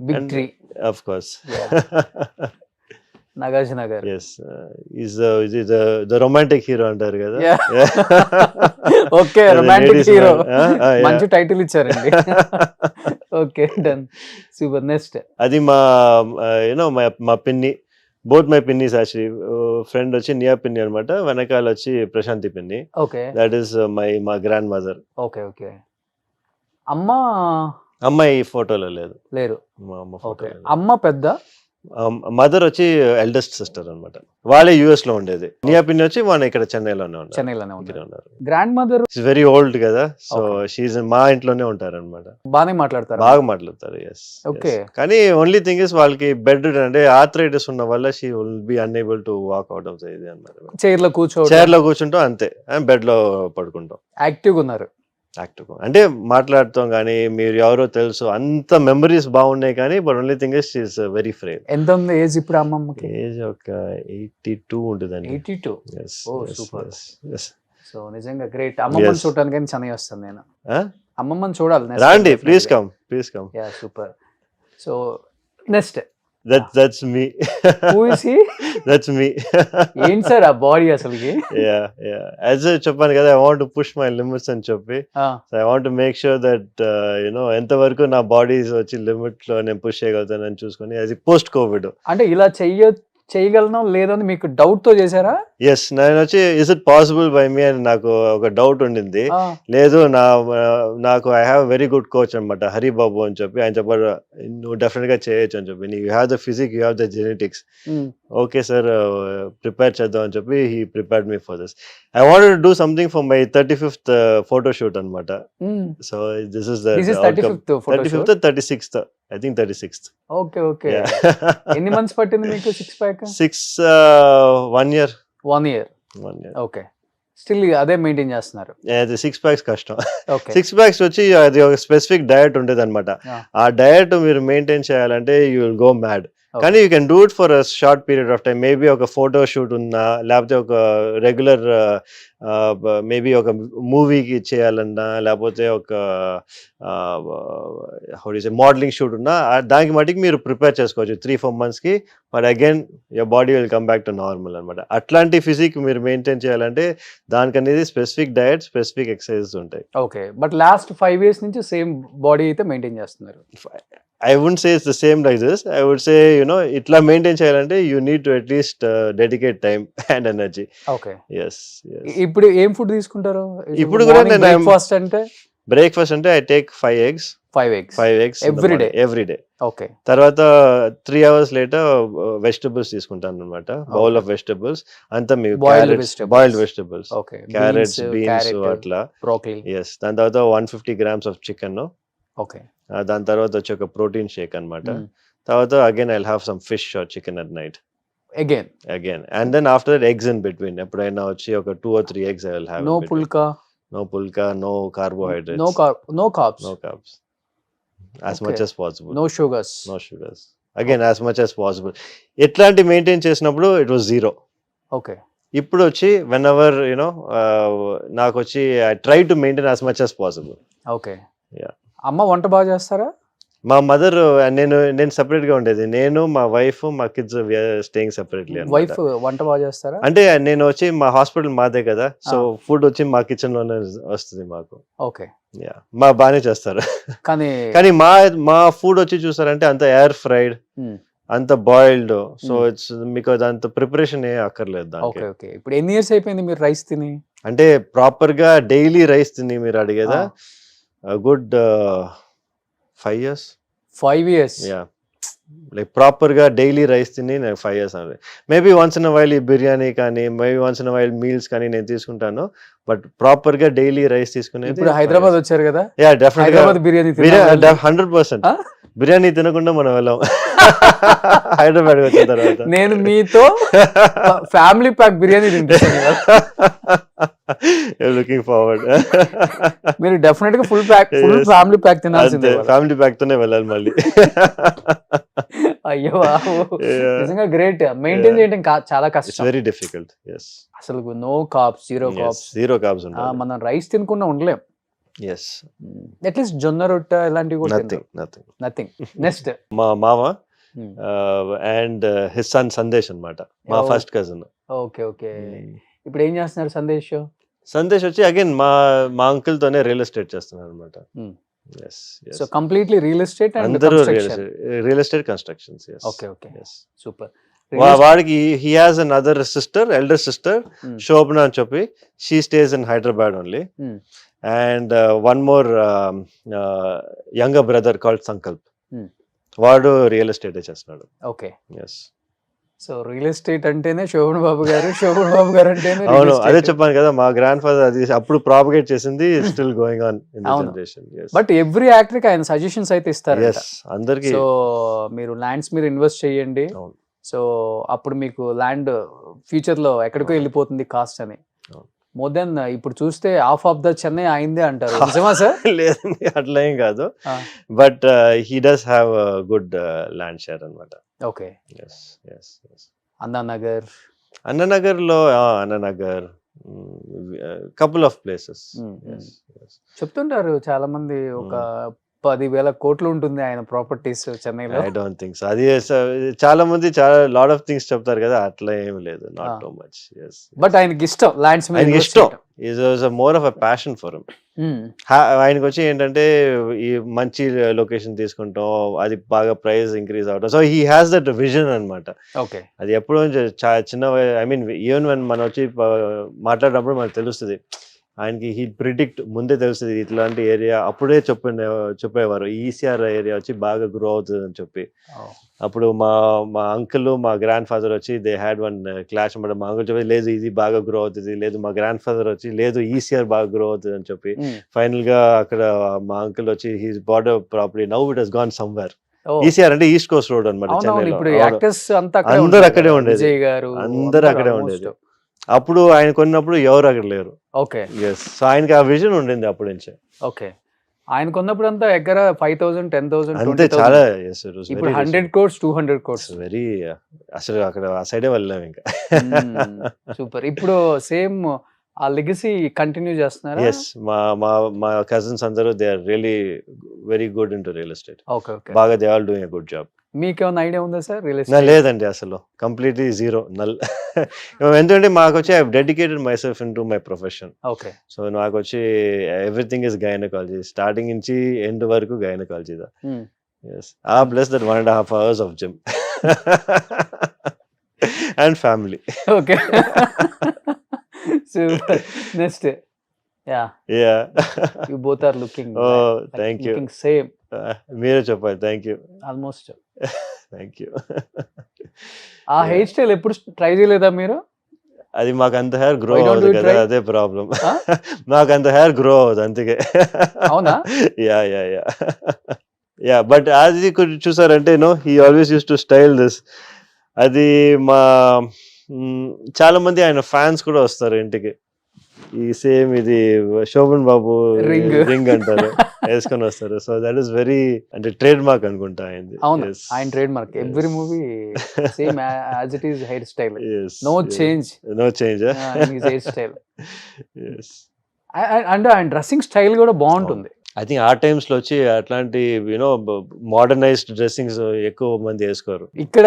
Big and, tree. Of course. Yeah. Nagarjuna garu. Yes. He's the romantic hero antaru kada. Yeah. Okay, romantic hero. మంచి title ఇచ్చారండి. Okay, done. Super. Next. అది మా మా పిన్ని, both my pinnies actually, friend వచ్చి నియా పిన్ని అనమాట, వెనకాల వచ్చి ప్రశాంతి పిన్ని. Okay. That is my grandmother. Okay. అమ్మ అమ్మాయి ఫోటోలో లేదు. లేరు. మా అమ్మ ఫోటో. అమ్మ పెద్ద, మదర్ వచ్చి ఎల్డెస్ట్ సిస్టర్ అన్నమాట. వాళ్ళే యుఎస్ లో ఉండేది. నియా పిన్ని వచ్చి మన ఇక్కడ చెన్నైలోనే ఉన్నారు. చెన్నైలోనే ఇక్కడ ఉన్నారు. ఉన్నారు. గ్రాండ్ మదర్ వెరీ ఓల్డ్ కదా, సో Okay. షీఈ్ మా ఇంట్లోనే ఉంటారు అనమాట. బాగానే మాట్లాడతారు. బాగా మాట్లాడతారు. ఎస్. Okay. కానీ ఓన్లీ థింగ్ ఇస్ వాళ్ళకి బెడ్ అంటే ఆర్థరైటిస్ ఉన్న వల్ల she will be unable to walk out of ఇది అన్నమాట. చైర్ లో కూర్చో చైర్ లో కూర్చుంటాం అంతే, బెడ్ లో పడుకుంటాం. యాక్టివ్ గా ఉన్నారు. యాక్టివ్ అంటే మాట్లాడుతాం కానీ మీరు ఎవరో తెలుసు, అంత మెమరీస్ బాగున్నాయి కానీ but only thing is she's very frail. ఎంత ఉంది ఏజ్ ఇప్పుడు అమ్మమ్మకి? ఏజ్ ఒక 82 ఉంటుందండి. 82. Yes, Oh, yes, super. yes, yes. So నిజంగా గ్రేట్. అమ్మమ్మని Yes. చూడటానికి చెన్నై వస్తాను నేను. Huh? అమ్మమ్మని చూడాలి. రాండి, please come, please come. Yeah super. So next That's me. Who is he? That's me. ఏంటి సార్ ఆ బాడీ అసలుకి? Yeah. As I చెప్పాను కదా, I want to push my limits అని చెప్పి, so I want to make sure that ఎంత వరకు నా బాడీస్ వచ్చి లిమిట్ లో నేను పుష్ చేయగలుగుతానని చూసుకొని, అది పోస్ట్ కోవిడ్. అంటే ఇలా చేయగలను లేదని మీకు డౌట్ తో చేశారా? ఎస్, నేను వచ్చి ఇస్ ఇట్ పాసిబుల్ బై మీ అని నాకు ఒక డౌట్ ఉండింది. లేదు, నాకు I have very good coach అనమాట, హరిబాబు అని చెప్పి. ఆయన చెప్పారు నువ్వు డెఫినెట్ గా చేయొచ్చు అని చెప్పి. You have the physique, you have the genetics. Okay sir, prepare చేద్దాం అని చెప్పి he prepared me for this. I wanted to do something for my 35th photo shoot అనమాట. So this is the 35th 36th, I think 36th. Okay. ఎన్ని months పట్టింది మీకు six pack? 1 year. 1 year. Okay. Still అదే maintain చేస్తున్నారు. అది 6 packs కష్టం. Okay. 6 packs వచ్చి అది ఒక స్పెసిఫిక్ డయట్ ఉండేది అనమాట. ఆ డయట్ మీరు మెయింటైన్ చేయాలంటే యూ విల్ గో మ్యాడ్. కానీ you can do it for a short period of time. Maybe ఒక ఫోటో షూట్ ఉన్నా, లేకపోతే ఒక రెగ్యులర్ మేబీ ఒక మూవీకి చేయాలన్నా, లేకపోతే ఒక మోడలింగ్ షూట్ ఉన్నా, దానికి మటుకు మీరు ప్రిపేర్ చేసుకోవచ్చు 3-4 monthsకి. But again your body will come back to normal అనమాట. అట్లాంటి ఫిజిక్ మీరు మెయింటైన్ చేయాలంటే దానికి అనేది స్పెసిఫిక్ డయట్, స్పెసిఫిక్ ఎక్సర్సైజెస్ ఉంటాయి. ఓకే. బట్ లాస్ట్ 5 years నుంచి సేమ్ బాడీ అయితే మెయింటైన్ చేస్తున్నారు. I wouldn't say it's the same like this. I would say, itla maintain cheyalante you need to at least dedicate time and energy. Okay. Yes. ఇప్పుడు ఏం food తీసుకుంటారు? ఇప్పుడు కూడా నేను breakfast అంటే I take 5 eggs. 5 eggs every day. Okay. తర్వాత 3 hours later vegetables తీసుకుంటాను అన్నమాట. బౌల్ ఆఫ్ వెజిటబుల్స్ అంతా మీ boiled vegetables. Okay. Carrots, beans అట్లా. బ్రోకలీ. yes. దాని తర్వాత 150 grams of chicken. ఓకే. దాని తర్వాత వచ్చి ఒక ప్రోటీన్ షేక్ అన్నమాట. తర్వాత again I will have some fish or chicken at night again and then after that eggs in between. ఎప్పుడైనా వచ్చి ఒక 2 or 3 eggs I will have. No pulka, no carbohydrates, no carbs, as much as possible. no sugars. Again, as much as possible. ఎట్లాంటి maintain చేసినప్పుడు it was 0. Okay. ఇప్పుడు వచ్చి whenever నాకు వచ్చి I try to maintain as much as possible. Okay. Yeah. అమ్మ వంట బాగా చేస్తారా? మా మదర్, నేను సెపరేట్ గా ఉండేది. నేను, మా వైఫ్, మా కిడ్స్ స్టేయింగ్ సెపరేట్లీ. వైఫ్ వంట బాగా చేస్తారా? అంటే నేను వచ్చి మా హాస్పిటల్ మాదే కదా, సో ఫుడ్ వచ్చి మా కిచెన్ లోనే వస్తుంది మాకు. ఓకే. మా బాగానే చేస్తారు. కానీ మా ఫుడ్ వచ్చి చూసారంటే అంత ఎయిర్ ఫ్రైడ్, అంత బాయిల్డ్. సో ఇట్స్ మీకు అంత ప్రిపరేషన్ ఏ అక్కర్లేదు దానికి. ఓకే. ఇప్పుడు ఎన్ని ఇయర్స్ అయిపోయింది మీరు రైస్ తిని? అంటే ప్రాపర్ గా డైలీ రైస్ తిని మీరు అడిగేదా? Good 5 years. 5 years. Yeah. Like proper గా డైలీ రైస్ తిని నేను 5 years అనేది. మేబీ వన్స్ ఇన్ వైల్ ఈ బిర్యానీ కానీ, maybe once in while meals కానీ నేను తీసుకుంటాను. బట్ ప్రాపర్ గా డైలీ రైస్ తీసుకునేది. ఇప్పుడు హైదరాబాద్ వచ్చారు కదా, యా డెఫినెట్లీ హైదరాబాద్ బిర్యానీ 100%. బిర్యానీ తినకుండా మనం వెళ్ళాం హైదరాబాద్ వచ్చిన తర్వాత. నేను మీతో ఫ్యామిలీ ప్యాక్ బిర్యానీ తింటాను. Looking forward. మీరు డెఫినెట్ గా ఫుల్ ఫ్యామిలీ ప్యాక్ తినాల్సిందే. ఫ్యామిలీ ప్యాక్ తోనే వెళ్ళాలి మళ్ళీ. అయ్యో నిజంగా గ్రేట్. మెయింటైన్ చేయడం చాలా కష్టం. Very difficult. yes. అసలు నో కార్బ్స్, జీరో కార్బ్స్ మనం రైస్ తినకుండా ఉండలేం. yes. అట్లీస్ట్ జొన్న రొట్టె ఇలాంటివి కూడా నథింగ్. నెక్స్ట్ మా మామ అండ్ హిస్ సన్ సందేశ్ అన్నమాట, మా ఫస్ట్ కజిన్. ఓకే. ఇప్పుడు ఏం చేస్తున్నారు సందేశ్? సందేశ్ వచ్చి అగైన్ మా అంకుల్ తోనే రియల్ ఎస్టేట్ చేస్తున్నారు అనమాట. So completely real estate and అందరూ real estate constructions. Okay. Super. వాడికి he has another sister, elder sister Shobhana అని చెప్పి. She stays in Hyderabad only. And one more younger brother called Sankalp. వాడు real estate చేస్తున్నాడు. Okay. Yes. So real estate అంటేనే శోభన్ బాబు గారు, శోభన్ బాబు గారు అంటేనే అవును, అదే చెప్పాను కదా, మా గ్రాండ్ ఫాదర్ అది అప్పుడు ప్రాపగేట్ చేసింది, still going on in the అవును. జనరేషన్. బట్ ఎవ్రీ యాక్టర్ కి ఆయన సజెషన్స్ అయితే ఇస్తారు. ఎస్, అందరికి. సో మీరు ల్యాండ్స్ మీద ఇన్వెస్ట్ చేయండి, అవును. సో అప్పుడు మీకు ల్యాండ్ ఫ్యూచర్ లో ఎక్కడికో వెళ్ళిపోతుంది కాస్ట్ అని. అవును. మోర్ దెన్ ఇప్పుడు చూస్తే హాఫ్ ఆఫ్ ద చెన్నై అయిందే అంటారు, నిజమా సార్? లేదండి, అట్లా ఏం కాదు, but he does have good land share అన్నమాట. Okay. Yes yes yes. Anna Nagar, Anna Nagar లో, అన్ననగర్, కపుల్ ఆఫ్ ప్లేసెస్. చెప్తుంటారు చాలా మంది ఒక 10,000 కోట్లు ఉంటుంది ఆయన ప్రాపర్టీస్ చెన్నైలో. I don't think so. అది చాలా మంది చాలా లాట్ ఆఫ్ థింగ్స్ చెప్తారు కదా, అట్లా ఏం లేదు, not too much. Yes. But ఆయనకి ఇష్టం ల్యాండ్స్ మీద ఆయనకి invest ఇష్టం, చేయటం. Is more of a passion for him. ఆయనకి వచ్చి ఏంటంటే ఈ మంచి లొకేషన్ తీసుకుంటాం, అది బాగా ప్రైస్ ఇంక్రీజ్ అవడం, so he has that vision అన్నమాట. ఓకే. అది ఎప్పుడో చిన్న, ఐ మీన్ ఈవెన్ వెన్ మనం వచ్చి మాట్లాడినప్పుడు మనకు తెలుస్తుంది, ఆయనకి హీ ప్రిడిక్ట్ ముందే తెలుస్తుంది ఇట్లాంటి ఏరియా, అప్పుడే చెప్పేవారు ఈసీఆర్ ఏరియా వచ్చి బాగా గ్రో అవుతుంది అని చెప్పి. అప్పుడు మా అంకుల్, మా గ్రాండ్ ఫాదర్ వచ్చి దే హ్యాడ్ వన్ క్లాష్ అన్నమాట. మా అంకుల్ చెప్పి లేదు ఇది బాగా గ్రో అవుతుంది, లేదు మా గ్రాండ్ ఫాదర్ వచ్చి లేదు ఈసీఆర్ బాగా గ్రో అవుతుంది అని చెప్పి. ఫైనల్ గా అక్కడ మా అంకుల్ వచ్చి he's bought property, now it has gone somewhere. ECR అంటే ఈస్ట్ కోస్ట్ రోడ్ అనమాట చెన్నైలో. అందరూ అక్కడే ఉండేది, అందరూ అక్కడే ఉండేది. అప్పుడు ఆయన కొన్నప్పుడు ఎవరు అక్కడ లేరు. ఓకే. ఎస్. సో ఆయనకి ఆ విజన్ ఉండింది అప్పటి నుంచే. ఓకే. ఆయన కొన్నప్పుడు అంతా ఎక్కడ 5,000, 10,000, అంతే, చాలా. ఇప్పుడు 100 crores, 200 crores. వెరీ, అసలు అక్కడ ఆ సైడే వెళ్ళాం ఇంకా. సూపర్. ఇప్పుడు సేమ్ ఆ లెగసీ కంటిన్యూ చేస్తున్నారా? ఎస్, మా కజిన్స్ అందరూ they are really very good into real estate. Okay. Okay. బాగా they all doing a good job. మీకేమైనా ఐడియా ఉందా సార్ రియల్ నా ఎస్టేట్? లేదండి, అసలు కంప్లీట్లీ జీరో, నల్. ఎందుకంటే మాకు వచ్చి I dedicated myself into my profession. Okay. So నాకు వచ్చి ఎవ్రీథింగ్ ఇస్ గైనకాలజీ, స్టార్టింగ్ నుంచి ఎండ్ వరకు gynaecology. Yes. Plus that 1.5 hours of gym and family. Okay. Super. Next. Yeah. You both are looking, thank you. Looking same. మీరే చెప్పాలి. Thank you. Almost. Thank you. ఆ hair style ఎప్పుడు try చేయలేదా మీరు? అది మాకు అంత హెయిర్ గ్రో Why don't అవ్వదు you కదా, try? అదే ప్రాబ్లం. మాకు అంత హెయిర్ గ్రో అవ్వదు, అందుకే. అవునా? Yeah yeah yeah yeah. But అది చూసారంటే he always use to style this. అది మా చాలా మంది ఆయన ఫ్యాన్స్ కూడా వస్తారు ఇంటికి, ఈ సేమ్ ఇది శోభన్ బాబు రింగ్ అంటారు, వేసుకొని వస్తారు. సో దట్ ఈస్ వెరీ, అంటే ట్రేడ్ మార్క్ అనుకుంటా ఆయనది. అవును, ఆయన trade mark. Every movie same as it is hair style, no change. No change hair style. And ఆయన డ్రెస్సింగ్ స్టైల్ కూడా బాగుంటుంది. ఐ థింక్ ఆ టైమ్స్ లో వచ్చి అట్లాంటి మోడర్నైజ్డ్ డ్రెస్సింగ్స్ ఎక్కువ మంది వేసుకోరు. ఇక్కడ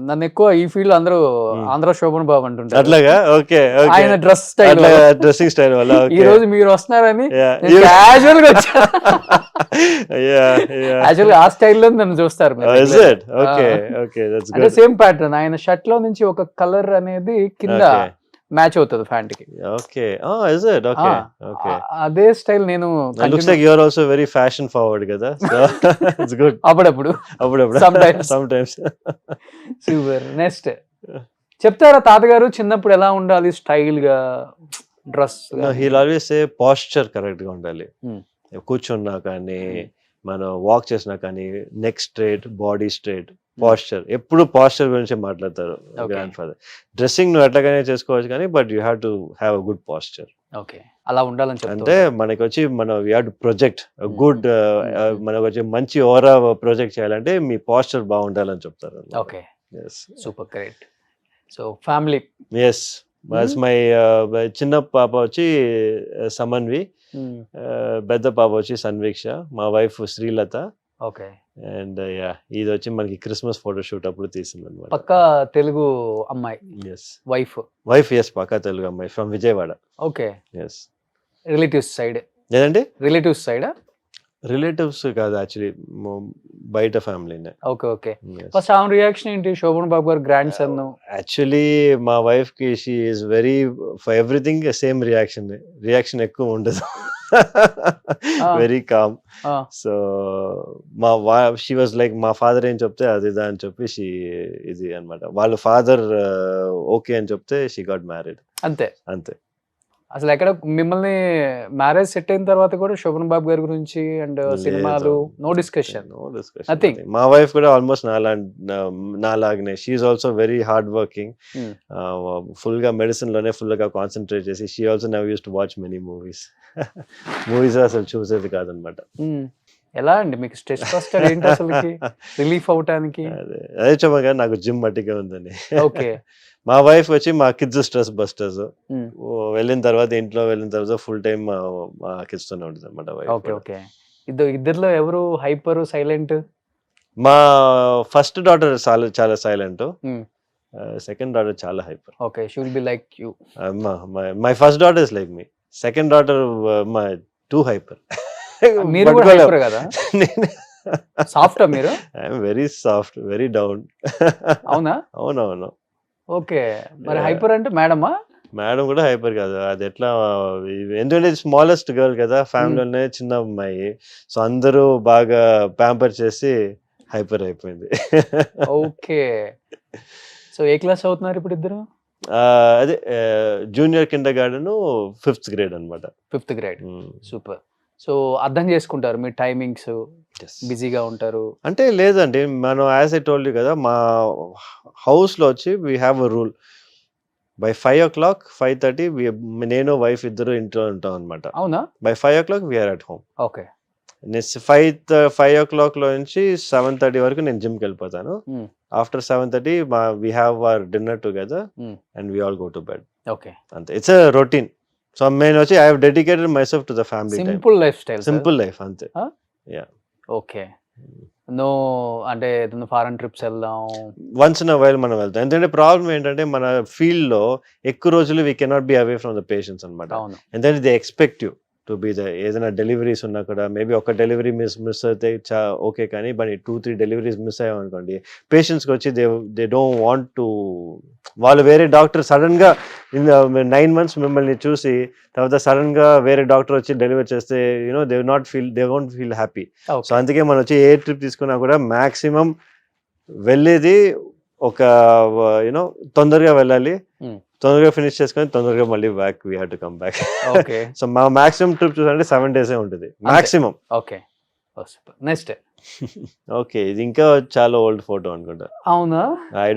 నన్ను ఎక్కువ ఈ ఫీల్డ్ అందరూ ఆంధ్ర శోభన్ బాబు అంటుంటారు. అట్లాగా? ఓకే. ఆయన డ్రెస్ స్టైల్, డ్రెస్సింగ్ స్టైల్ వల్ల ఈ రోజు మీరు వస్తున్నారని క్యాజువల్ గా వచ్చా. యాక్చువల్ గా ఆ స్టైల్లో నన్ను చూస్తారు. అంటే సేమ్ ప్యాటర్న్, ఆయన షర్ట్ లో నుంచి ఒక కలర్ అనేది కింద మ్యాచ్ అవుతుంది ప్యాంట్ కి. Okay. Is it? Okay. Okay. అదే స్టైల్ నేను. Looks like you are also very fashion forward కదా, సో ఇట్స్ గుడ్. అప్పుడప్పుడు సమ్ టైమ్స్. సూపర్. నెక్స్ట్ చెప్తారా తాతగారు చిన్నప్పుడు ఎలా ఉండాలి స్టైల్ గా dress? He will always say posture correct గా ఉండాలి. కూర్చున్నా కానీ, మనం వాక్ చేసినా కానీ, neck straight, body straight, posture. ఎప్పుడు పోస్చర్ గురించి మాట్లాడతారు గ్రాండ్ ఫాదర్. డ్రెస్సింగ్ నువ్వు ఎట్లాగానే చేసుకోవచ్చు కానీ, but you have to have a good posture. Okay, అలా ఉండాలని అంటే మనకి వచ్చి we have to project good, మనకు వచ్చి మంచి ఓవరా ప్రొజెక్ట్ చేయాలంటే మీ పోస్చర్ బాగుండాలని చెప్తారు. Okay, super, great. So family. Yes, my చిన్న పాప వచ్చి సమన్వి, పెద్ద పాప వచ్చి సన్వీక్ష, మా వైఫ్ శ్రీలత. ఓకే. అండ్ ఇది వచ్చి మనకి క్రిస్మస్ ఫోటోషూట్ అప్పుడు తీసింది అనమాట. పక్కా తెలుగు అమ్మాయి. ఎస్. వైఫ్ ఎస్, పక్కా తెలుగు అమ్మాయి, from Vijayawada. Okay. Yes. Relatives side? లేదండి, రిలేటివ్స్ సైడా? రిలేటివ్స్ కాదు, యాక్చువల్లీ బయట ఫ్యామిలీనే. Okay. Okay. First on reaction ఏంటి? శోభన్ బాబు గారు గ్రాండ్ సన్. యాక్చువల్లీ మా వైఫ్ కి she is very for everything same reaction ఎక్కువ ఉండదు. Very calm. ఆ, సో షీ వాజ్ లైక్ మా ఫాదర్ ఏం చెప్తే అది ఇదా అని చెప్పి ఇది అనమాట. వాళ్ళ ఫాదర్ ఓకే అని చెప్తే షీ గాట్ మ్యారీడ్, అంతే. అంతే. అసలు ఎక్కడ మిమ్మల్ని మ్యారేజ్ సెట్ అయిన తర్వాత కూడా శోభన్ బాబు గారి గురించి అండ్ సినిమాలు no discussion? No discussion. Nothing. మా వైఫ్ కూడా ఆల్మోస్ట్ నాలాగనే she is also very hard working. Full గా మెడిసిన్ లోనే ఫుల్ గా కాన్సన్ట్రేట్ చేసి she also never use to watch many movies. Movies అసలు చూసేది కాదనమాట. ఎలా అండి మీకు స్ట్రెస్ బస్టర్ ఏంటి అసలుకి రిలీఫ్ అవటానికి? అదే చెప్పా కదా నాకు జిమ్ మట్టిగా ఉందని. ఓకే. మా వైఫ్ వచ్చి మా కిడ్స్ స్ట్రెస్ బస్టర్స్. వెళ్ళిన తర్వాత ఇంట్లో వెళ్ళిన తర్వాత ఫుల్ టైం మా కిడ్స్ తోనే ఉంటుంది అనమాట వైఫ్. Okay okay. ఇద్దరిలో ఎవరు హైపర్ సైలెంట్? మా ఫస్ట్ డాటర్ చాలా సైలెంట్, సెకండ్ డాటర్ చాలా hyper. Okay, she will be like you. My first daughter is like me, second daughter my two hyper. మీరు కూడా హైపర్ కదా? సాఫ్ట్ మీరు? I'm very soft, very down. అవునా? అవునవును. Okay, మరి hyper అంటే మేడమా? మేడం కూడా హైపర్ కాదు, అది ఎట్లా ఎందుకంటే స్మాలెస్ట్ గర్ల్ కదా ఫ్యామిలీలోనే, చిన్న అమ్మాయి. సో అందరూ బాగా ప్యాంపర్ చేసి హైపర్ అయిపోయింది. ఓకే. సో ఏ క్లాస్ అవుతున్నారు ఇప్పుడు ఇద్దరు? అదే junior Kinder garden, 5th grade అనమాట. 5th grade. సూపర్. సో అర్థం చేసుకుంటారు మీ టైమింగ్స్, బిజీగా ఉంటారు అంటే? లేదండి, మనం యాజ్ ఐ టోల్డ్ యూ కదా, మా హౌస్లో వచ్చి we have a rule. By 5 o'clock 5:30 నేను వైఫ్ ఇద్దరు ఇంట్లో ఉంటాం అనమాట. అవునా? By 5 o'clock we are at home. Okay. Next 5 o'clock లో నుంచి 7:30 వరకు నేను జిమ్కి వెళ్ళిపోతాను. After 7:30 we have our dinner together and we all go to bed. Okay, అంతే. It's a routine. సో నేను వచ్చి I have dedicated myself to the family. Simple lifestyle. Simple life అంతే. యా. ఓకే. నో అంటే foreign trips వెళ్దాం once in a while మనం వెళ్తాం. ఎందుకంటే problem ఏంటంటే మన ఫీల్డ్ లో ఎక్కువ రోజులు we cannot be away from the patients అనమాట. అవును. ఎందుకంటే they expect you to be the, ఏదైనా డెలివరీస్ ఉన్నా కూడా మేబీ ఒక డెలివరీ మిస్ అయితే ఓకే, కానీ బట్ 2-3 డెలివరీస్ మిస్ అయ్యామనుకోండి, పేషెంట్స్కి వచ్చి దే డోంట్ వాంట్ టు, వాళ్ళు వేరే డాక్టర్ సడన్ గా 9 months మిమ్మల్ని చూసి తర్వాత సడన్ గా వేరే డాక్టర్ వచ్చి డెలివరీ చేస్తే they won't feel happy. So అందుకే మనం వచ్చి ఏ ట్రిప్ తీసుకున్నా కూడా మాక్సిమం వెళ్ళేది ఒక తొందరగా వెళ్ళాలి, తొందరగా ఫినిష్ చేసుకొని తొందరగా మళ్ళీ back we have to come back. Okay. So మా మాక్సిమం ట్రిప్ చూసారంటే 7 days ఉంటుంది మాక్సిమం. ఓకే. నెక్స్ట్. ఓకే, ఇది ఇంకా చాలా ఓల్డ్ ఫోటో అనుకుంటా. అవునా? I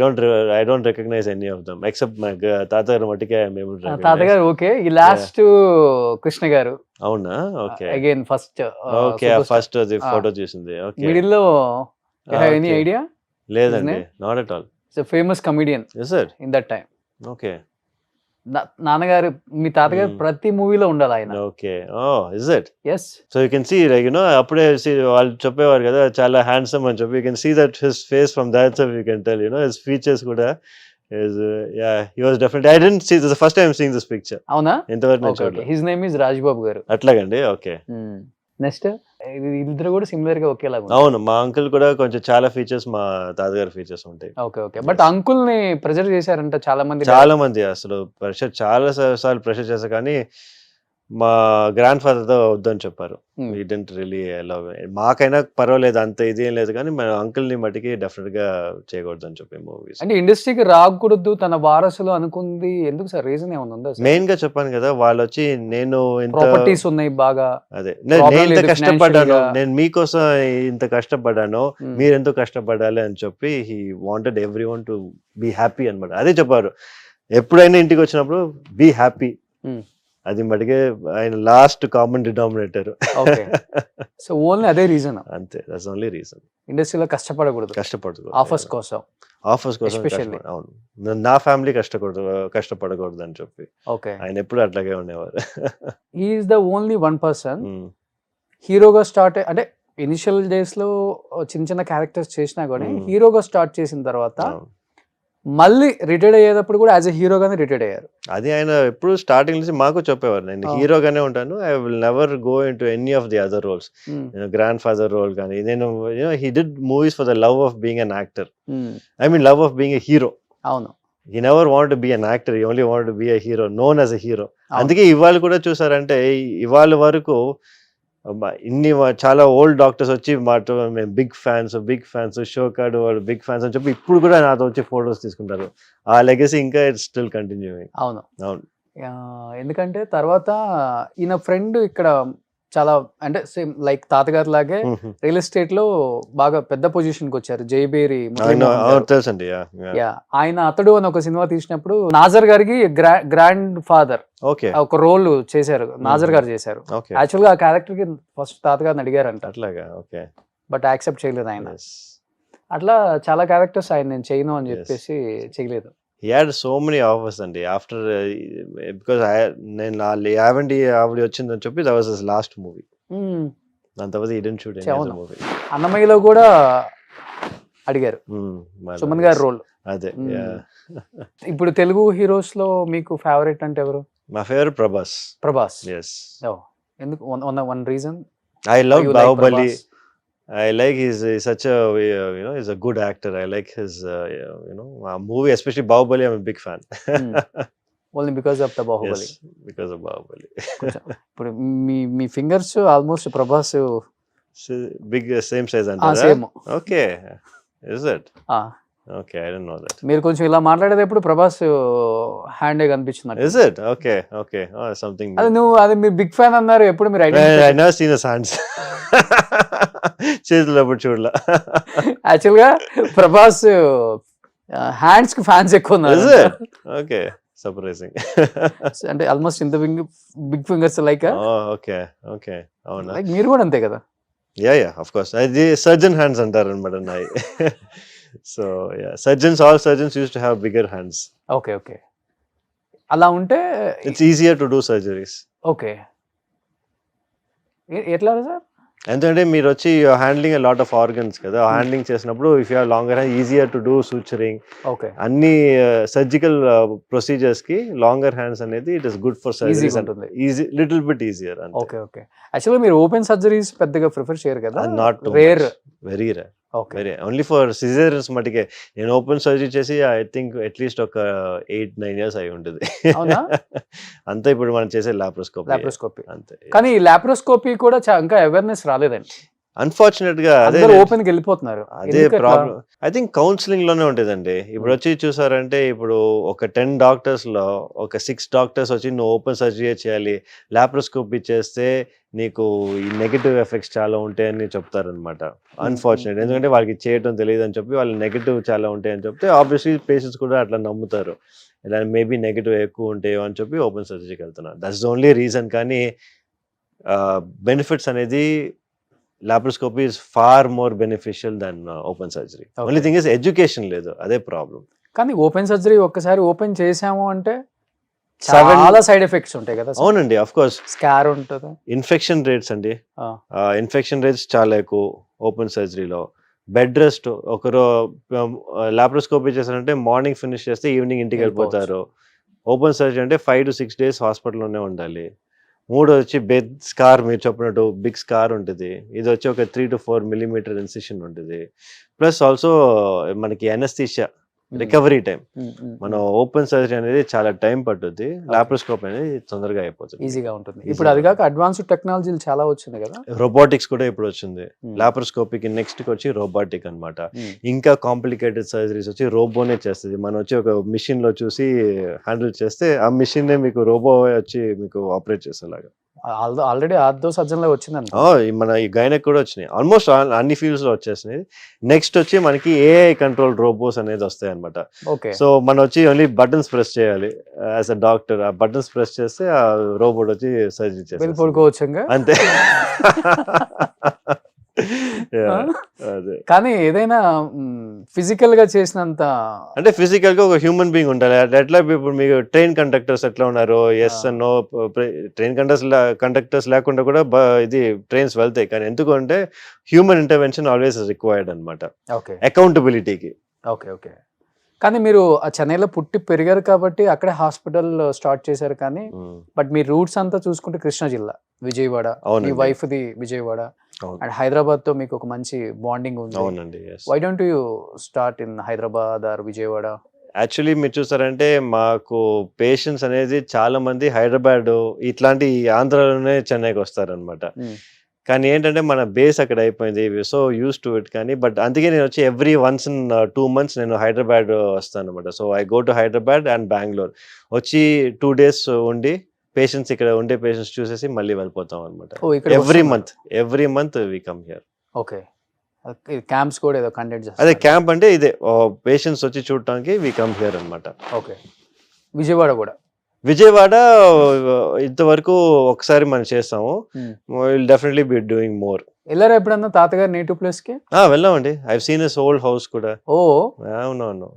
don't recognise any of them except my తాతగారు మట్టికే మేము. తాతగారు ఓకే. ఈ లాస్ట్ కృష్ణ గారు. అవునా? Okay. Again first. Okay, first అది ఫోటో చూసింది. ఓకే. మిడిల్ లో ఎనీ ఐడియా? లేదండి, not at all. It's famous comedian in that time. Okay. నాన్నగారు, మీ తాతగారు ప్రతి మూవీలో ఉండాలి ఆయన. Okay. Oh is it? yes. So you can see like అప్పుడే వాళ్ళు చెప్పేవారు కదా చాలా హ్యాండ్సమ్ అని చెప్పి, you can see that his face from that side, you can tell his features కూడా he was definitely, I didn't see this, the first time seeing this picture. అవునా? ఎంతవరకు నేను చూడలేదు. హిస్ నేమ్ ఇస్ రాజ్బాబు గారు. అట్లాగండి. Okay. Next. ఇద్దరు కూడా similar గా ఒకేలాగా. అవును, మా అంకుల్ కూడా కొంచెం చాలా ఫీచర్స్ మా తాతగారి ఫీచర్స్ ఉంటాయి. Okay okay. బట్ అంకుల్ ని ప్రెషర్ చేశారంట చాలా మంది. అసలు ప్రెషర్ చాలా సార్లు ప్రెషర్ చేశారు, కానీ మా గ్రాండ్ ఫాదర్ తో వద్దని చెప్పారు. We didn't really allow. మాకైనా పర్వాలేదు, అంత ఇది ఏం లేదు, కానీ మన అంకుల్ ని మటుకి డెఫినెట్ గా చేయకూడదు అని చెప్పి మూవీస్. అంటే ఇండస్ట్రీకి రాకూడదు తన వారసులు అనుకుంది ఎందుకు సార్? రీజన్ ఏమైనా ఉందా? మెయిన్ గా చెప్పాను కదా, వాళ్ళు వచ్చి నేను ప్రాపర్టీస్ ఉన్నాయి బాగా, అదే నేను ఇంత కష్టపడ్డాను, నేను మీకోసం ఇంత కష్టపడ్డాను, మీరు ఎంతో కష్టపడాలి అని చెప్పి he wanted everyone to be happy అన్నమాట. అదే చెప్పారు, ఎప్పుడైనా ఇంటికి వచ్చినప్పుడు బీ హ్యాపీ. అది మటుకే ఆయన last common denominator. So only అదే రీజన్? అంతే, దట్స్ ఓన్లీ రీజన్. ఇండస్ట్రీలో కష్టపడకూడదు, ఆఫర్స్ కోసం. అవును, నా ఫ్యామిలీ కష్టపడకూడదు అని చెప్పి ఆయన ఎప్పుడు అట్లాగే ఉండేవారు. He is the only one person హీరోగా స్టార్ట్, అంటే ఇనిషియల్ డేస్ లో చిన్న చిన్న క్యారెక్టర్స్ చేసినా కూడా హీరోగా స్టార్ట్ చేసిన తర్వాత మళ్ళీ రిటైర్డ్ అయ్యేటప్పుడు కూడా యాజ్ ఎ హీరోగానే రిటైర్డ్ అయ్యారు. అది ఆయన ఎప్పుడు స్టార్టింగ్ నుంచి మాకు చెప్పేవారు, నేను హీరోగానే ఉంటాను, I will never go into any of the other roles. Grand father role కానీ, నేను he did movies for the love of being an actor, I mean love of being a hero. అవును. he never wanted to be an actor, he only wanted to be a hero, known as a hero. అవును. అందుకే ఇవాళ కూడా చూసారంటే ఇవాళ వరకు చాలా old doctors వచ్చి మాతో మేము బిగ్ ఫ్యాన్స్ షోకాడు వాళ్ళు బిగ్ ఫ్యాన్స్ అని చెప్పి ఇప్పుడు కూడా నాతో వచ్చి ఫొటోస్ తీసుకుంటారు. ఆ లెగసీ ఇంకా ఇట్స్ స్టిల్ కంటిన్యూయింగ్. అవును. అవును. ఎందుకంటే తర్వాత ఈయన ఫ్రెండ్ ఇక్కడ చాలా అంటే సేమ్ లైక్ తాతగారి లాగే రియల్ ఎస్టేట్ లో బాగా పెద్ద పొజిషన్ కి వచ్చారు. జైబేరి తెలుసండి. ఆయన అతడు అని ఒక సినిమా తీసినప్పుడు నాజర్ గారికి గ్రాండ్ ఫాదర్ ఓకే ఒక రోల్ చేశారు. నాజర్ గారు చేశారు. ఓకే యాక్చువల్ గా ఆ క్యారెక్టర్ కి ఫస్ట్ తాతగారిని అడిగారంట, అట్లాగా. ఓకే బట్ యాక్సెప్ట్ చేయలేదు ఆయన. అట్లా చాలా క్యారెక్టర్స్ ఆయన నేను చేయను అని చెప్పేసి చేయలేదు. He had so many offers అండి after because నేను యావండి ఆవిడ వచ్చిందని చెప్పి that was his last movie. దాని తర్వాత he didn't shoot any other movie. అన్నమయ్యలో కూడా అడిగారు సుమన్ గారి రోల్. అదే. ఇప్పుడు తెలుగు హీరోస్ లో మీకు ఫేవరెట్ అంటే ఎవరు? My favorite Prabhas. Yes. ఎందుకు? One reason. I love Baahubali. I like he's such a he's a good actor. I like his movie, especially Bahubali. I'm a big fan. Only because of the Baahubali. Yes, because of Bahubali. ఇప్పుడు మీ fingers almost Prabhas Big same size అంటారా? Same. Okay, is it? Okay, I didn't know that. మీరు కొంచెం ఇలా మాట్లాడేటప్పుడు Prabhas hand కనిపించింది. Is it? Okay. Oh, something. అది మీరు బిగ్ ఫ్యాన్ అన్నారు, ఎప్పుడు మీరు I never seen his hands. చేతులు ఎప్పుడు చూడలా. యాక్చువల్ గా ప్రభాస్ హ్యాండ్స్ కి ఫ్యాన్స్ ఎక్కువ ఉన్నారు. Okay, surprising. అంటే ఆల్మోస్ట్ ఇంత బిగ్ ఫింగర్స్ లైక్. ఓకే. అవునా? లైక్ మీరు కూడా అంతే కదా? Yeah of course. అది సర్జన్ హ్యాండ్స్ అంటారు అనమాట నాయి. So all surgeons use to have bigger hands. Okay. అలా ఉంటే it's easier to do surgeries. Okay. ఎట్లా సార్? ఎందుకంటే మీరు వచ్చి హ్యాండ్లింగ్ లాట్ ఆఫ్ ఆర్గన్స్ కదా, హ్యాండ్లింగ్ చేసినప్పుడు if you have longer hand easier to do suturing. Okay. అన్ని surgical procedures కి లాంగర్ హ్యాండ్స్ అనేది it is good for surgeries. Easy, little bit easier. Okay. Actually మీరు open surgeries పెద్దగా prefer చేయరు కదా? Not rare, very rare. Only for caesareans మటుకే. నేను open surgery చేసి ఐ థింక్ అట్లీస్ట్ ఒక 8-9 years అయి ఉంటుంది. అంతా ఇప్పుడు మనం చేసే లాప్రోస్కోపీ అంతే. కానీ లాప్రోస్కోపీ కూడా ఇంకా అవేర్నెస్ రాలేదండి. అన్ఫార్చునేట్ గా అదే ఓపెన్ కి వెళ్ళిపోతున్నారు. అదే ప్రాబ్లం. ఐ థింక్ కౌన్సిలింగ్ లోనే ఉంటదండి. ఇప్పుడు వచ్చి చూసారంటే ఇప్పుడు ఒక 10 doctors లో ఒక 6 doctors వచ్చి నువ్వు ఓపెన్ సర్జరీ చేయాలి, లాప్రోస్కోపీ చేస్తే నీకు ఈ నెగటివ్ ఎఫెక్ట్స్ చాలా ఉంటాయని చెప్తారనమాట. అన్ఫార్చునేట్, ఎందుకంటే వాళ్ళకి చేయటం తెలియదు అని చెప్పి వాళ్ళు నెగటివ్ చాలా ఉంటాయని చెప్తే ఆబ్వియస్లీ పేషెంట్స్ కూడా అట్లా నమ్ముతారు. ఇలా మేబీ నెగటివ్ ఎక్కువ ఉంటాయో అని చెప్పి ఓపెన్ సర్జరీకి వెళ్తున్నారు. That's the only reason. కానీ బెనిఫిట్స్ అనేది laparoscopy is far more beneficial than open surgery. Only thing is education లేదు, అదే ప్రాబ్లం. కానీ ఓపెన్ సర్జరీ ఒక్కసారి ఓపెన్ చేసాము అంటే చాలా సైడ్ ఎఫెక్ట్స్ ఉంటాయి కదా? అవునండి, ఆఫ్ కోర్స్. స్కార్ ఉంటుంది. ఇన్ఫెక్షన్ రేట్స్ అండి, ఇన్ఫెక్షన్ రేట్స్ చాలా ఎక్కువ ఓపెన్ సర్జరీలో. బెడ్ రెస్ట్, ఒకరు లాప్రోస్కోపీ చేశారంటే మార్నింగ్ ఫినిష్ చేస్తే ఈవినింగ్ ఇంటికి వెళ్ళిపోతారు. ఓపెన్ సర్జరీ అంటే 5 to 6 days హాస్పిటల్లోనే ఉండాలి. 3 వచ్చి బెడ్ స్కార్, మీరు చెప్పినట్టు బిగ్ స్కార్ ఉంటుంది. ఇది వచ్చి ఒక 3 to 4 millimeter ఇన్సిషన్ ఉంటుంది. ప్లస్ ఆల్సో మనకి ఎనస్థీషియా, రికవరీ టైం. మనం ఓపెన్ సర్జరీ అనేది చాలా టైం పట్టుద్ది, లాప్రోస్కోపీ అనేది తొందరగా అయిపోతుంది, ఈజీగా ఉంటుంది. ఇప్పుడు అది కాక అడ్వాన్స్డ్ టెక్నాలజీలు చాలా వచ్చింది కదా. రోబోటిక్స్ కూడా ఇప్పుడు వచ్చింది. లాప్రోస్కోపీకి నెక్స్ట్ వచ్చి రోబోటిక్ అన్నమాట. ఇంకా కాంప్లికేటెడ్ సర్జరీస్ వచ్చి రోబోనే చేస్తుంది. మనం వచ్చి ఒక మిషన్ లో చూసి హ్యాండిల్ చేస్తే ఆ మిషన్ మీకు రోబో వచ్చి మీకు ఆపరేట్ చేసేలాగా. ఆల్రెడీ ఆర్థో సర్జన్ లో వచ్చిందండి. మన ఈ గైనక్ కూడా వచ్చినాయి, ఆల్మోస్ట్ అన్ని ఫీల్డ్స్ లో వచ్చేసినాయి. నెక్స్ట్ వచ్చి మనకి ఏఐ కంట్రోల్ రోబోస్ అనేది వస్తాయి అనమాట. సో మనం వచ్చి ఓన్లీ బటన్స్ ప్రెస్ చేయాలి యాజ్ అ డాక్టర్. ఆ బటన్స్ ప్రెస్ చేస్తే ఆ రోబోట్ వచ్చి సర్జరీ చేస్తుంది, పడుకోవచ్చు అంతే. కానీ ఏదైనా ఫిజికల్ గా చేసినంత అంటే ఫిజికల్ గా ఒక హ్యూమన్ బీయింగ్ ఉండాలి. ఎట్లా ఇప్పుడు మీకు ట్రైన్ కండక్టర్స్ ఎట్లా ఉన్నారు, ఎస్ నో, ట్రైన్ కండక్టర్స్ లేకుండా కూడా ఇది ట్రైన్స్ వెళ్తాయి. కానీ ఎందుకంటే హ్యూమన్ ఇంటర్వెన్షన్ ఆల్వేస్ రిక్వైర్డ్ అనమాట, అకౌంటబిలిటీకి. ఓకే. కానీ మీరు ఆ చెన్నైలో పుట్టి పెరిగారు కాబట్టి అక్కడే హాస్పిటల్ స్టార్ట్ చేశారు. కానీ బట్ మీ రూట్స్ అంతా చూసుకుంటే కృష్ణా జిల్లా, విజయవాడ, మీ వైఫ్ ది విజయవాడ, అండ్ హైదరాబాద్ తో మీకు ఒక మంచి బాండింగ్ ఉంది. అవునండి. Why don't you start in Hyderabad or Vijayawada? Actually మీరు చూసారంటే మాకు పేషెంట్స్ అనేది చాలా మంది హైదరాబాద్ ఇట్లాంటి ఆంధ్రాలోనే చెన్నైకి వస్తారనమాట. కానీ ఏంటంటే మన బేస్ అక్కడ అయిపోయింది. So use to it. కానీ బట్ అందుకే నేను వచ్చి ఎవ్రీ వన్స్ ఇన్ 2 months నేను హైదరాబాద్ వస్తాను అనమాట. So I go to Hyderabad and Bengaluru వచ్చి 2 days ఉండి పేషెంట్స్ ఇక్కడ ఉండే పేషెంట్స్ చూసేసి మళ్ళీ వెళ్ళిపోతాం అనమాట. Every month we come here. Okay, camps కూడా ఏదో కండక్ట్ చేస్తారు. అదే క్యాంప్ అంటే ఇదే పేషెంట్స్ వచ్చి చూడటానికి వి కమ్ హియర్ అనమాట. ఓకే, విజయవాడ కూడా విజయవాడ ఇంతవరకు ఒకసారి మనం చేస్తాము. Will definitely be doing more. వెళ్ళారా ఎప్పుడన్నా తాతగారు నేటివ్ ప్లేస్ కి? వెళ్ళామండి. I seen his old house కూడా. ఓ అవునవును,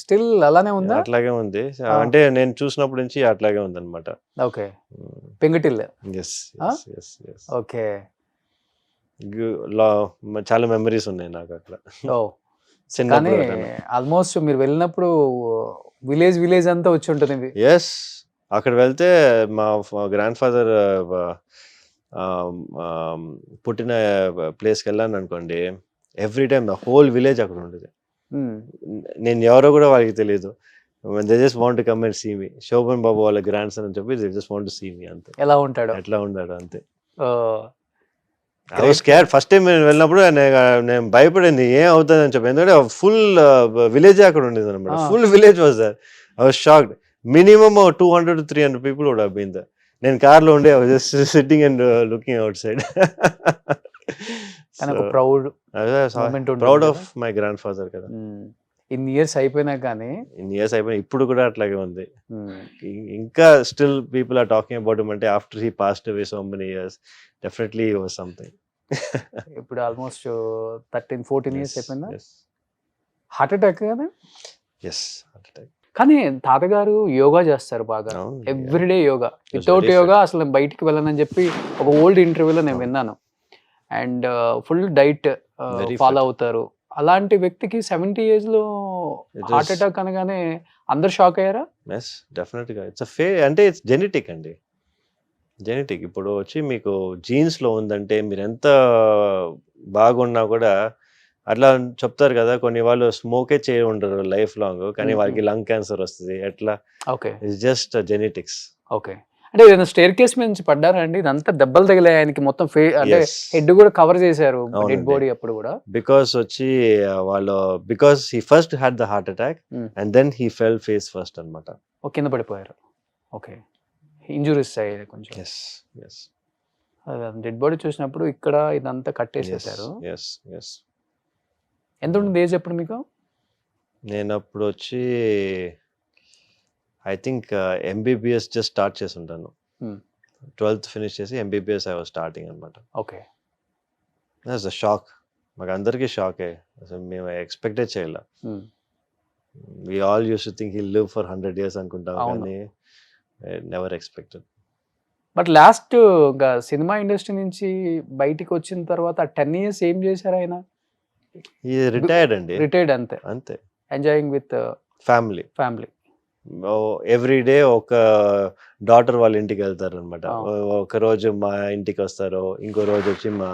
స్టిల్ అలానే ఉందా? అట్లాగే ఉంది. అంటే నేను చూసినప్పటి నుంచి అట్లాగే ఉంది అనమాట. ఓకే, పెంగటిల్. ఓకే, చాలా మెమరీస్ ఉన్నాయి నాకు అక్కడ. ఓ కానీ ఆల్మోస్ట్ మీరు వెళ్ళినప్పుడు విలేజ్ అంతా వచ్చి ఉంటుంది. ఎస్, అక్కడ వెళ్తే మా గ్రాండ్ ఫాదర్ పుట్టిన ప్లేస్కి వెళ్ళాను అనుకోండి, every time the whole village అక్కడ ఉండేది. నేను ఎవరో కూడా వాళ్ళకి తెలియదు. They just want to come and see me. Sobhan Babu వాళ్ళ గ్రాండ్ సన్ అని చెప్పి they just want to see me అంతే. ఎలా ఉంటాడు, ఎట్లా ఉన్నాడు అంతే. I was scared first time నేను వెళ్ళినప్పుడు. నేను భయపడింది ఏం అవుతుంది అని చెప్పి, ఎందుకంటే ఫుల్ విలేజ్ అక్కడ ఉండేది అనమాట. Full village was there. I was shocked. Minimum 200 to 300 people would have been there. నేను కార్లో ఉండే just sitting and looking out side. Proud of my grand father కదా. ఇన్ని ఇయర్స్ అయిపోయినా కానీ ఇప్పుడు కూడా అట్లాగే ఉంది. ఇంకా still people are talking about him. అంటే after he passed away so many years definitely was something. ఇప్పుడు ఆల్మోస్ట్ 13-14 years అయిపోయిందా? హార్ట్ అటాక్ కదా? Yes, heart attack. కానీ తాతగారు యోగా చేస్తారు బాగా, ఎవ్రీడే యోగా. వితౌట్ యోగా అసలు బయటికి వెళ్ళనని చెప్పి ఒక ఓల్డ్ ఇంటర్వ్యూలో నేను విన్నాను. అండ్ ఫుల్ డైట్ ఫాలో అవుతారు. అలాంటి వ్యక్తికి 70 years లో హార్ట్ అటాక్ అనగానే అందరు షాక్ అయ్యారా? ఎస్, డెఫినెట్గా. అంటే ఇట్స్ జెనెటిక్ అండి. జెనెటిక్. ఇప్పుడు వచ్చి మీకు జీన్స్లో ఉందంటే మీరు ఎంత బాగున్నా కూడా, అట్లా చెప్తారు కదా, కొన్ని వాళ్ళు స్మోకే చేయ ఉండరు లైఫ్ లాంగ్, కానీ వాళ్ళకి లంగ్ క్యాన్సర్ వస్తుంది. ఎట్లా? Okay, it's just genetics. Okay, అంటే ఏదైనా స్టేర్ కేస్ మీద నుంచి పడ్డారా అండి? ఇదంతా దెబ్బలు తగిలాయి ఆయనకి, మొత్తం అంటే హెడ్ కూడా కవర్ చేశారు, డెడ్ బాడీ అప్పుడు కూడా. బికాస్ వచ్చి వాళ్ళు because he first had the heart attack and then he fell face first అనమాట. కింద పడిపోయారు. ఓకే, ఇంజురీస్ అయ్యాయి కొంచెం. డెడ్ బాడీ చూసినప్పుడు ఇక్కడ ఇదంతా కట్టేసేసారు. ఎంత ఉంటుంది ఏజ్ అప్పుడు మీకు? నేను అప్పుడు వచ్చి I think MBBS just start చేసి ఉంటాను. 12th ఫినిష్ చేసి ఎంబీబీఎస్ ఐ వాజ్ స్టార్టింగ్ అనమాట. Okay, that's a shock. మాకు అందరికీ షాకే. అసలు మేము ఎక్స్పెక్టే చేయాల. We all use to think he live for 100 years అనుకుంటాం, కానీ నెవర్ ఎక్స్పెక్టెడ్. బట్ లాస్ట్ ఇంకా సినిమా ఇండస్ట్రీ నుంచి బయటికి వచ్చిన తర్వాత 10 years ఏం చేశారు ఆయన? రిటైర్డ్ అండి. రిటైర్డ్ అంతే. Enjoying with family. Every day ఒక డాటర్ వాళ్ళ ఇంటికి వెళ్తారు అనమాట. ఒక రోజు మా ఇంటికి వస్తారు, ఇంకో రోజు వచ్చి మా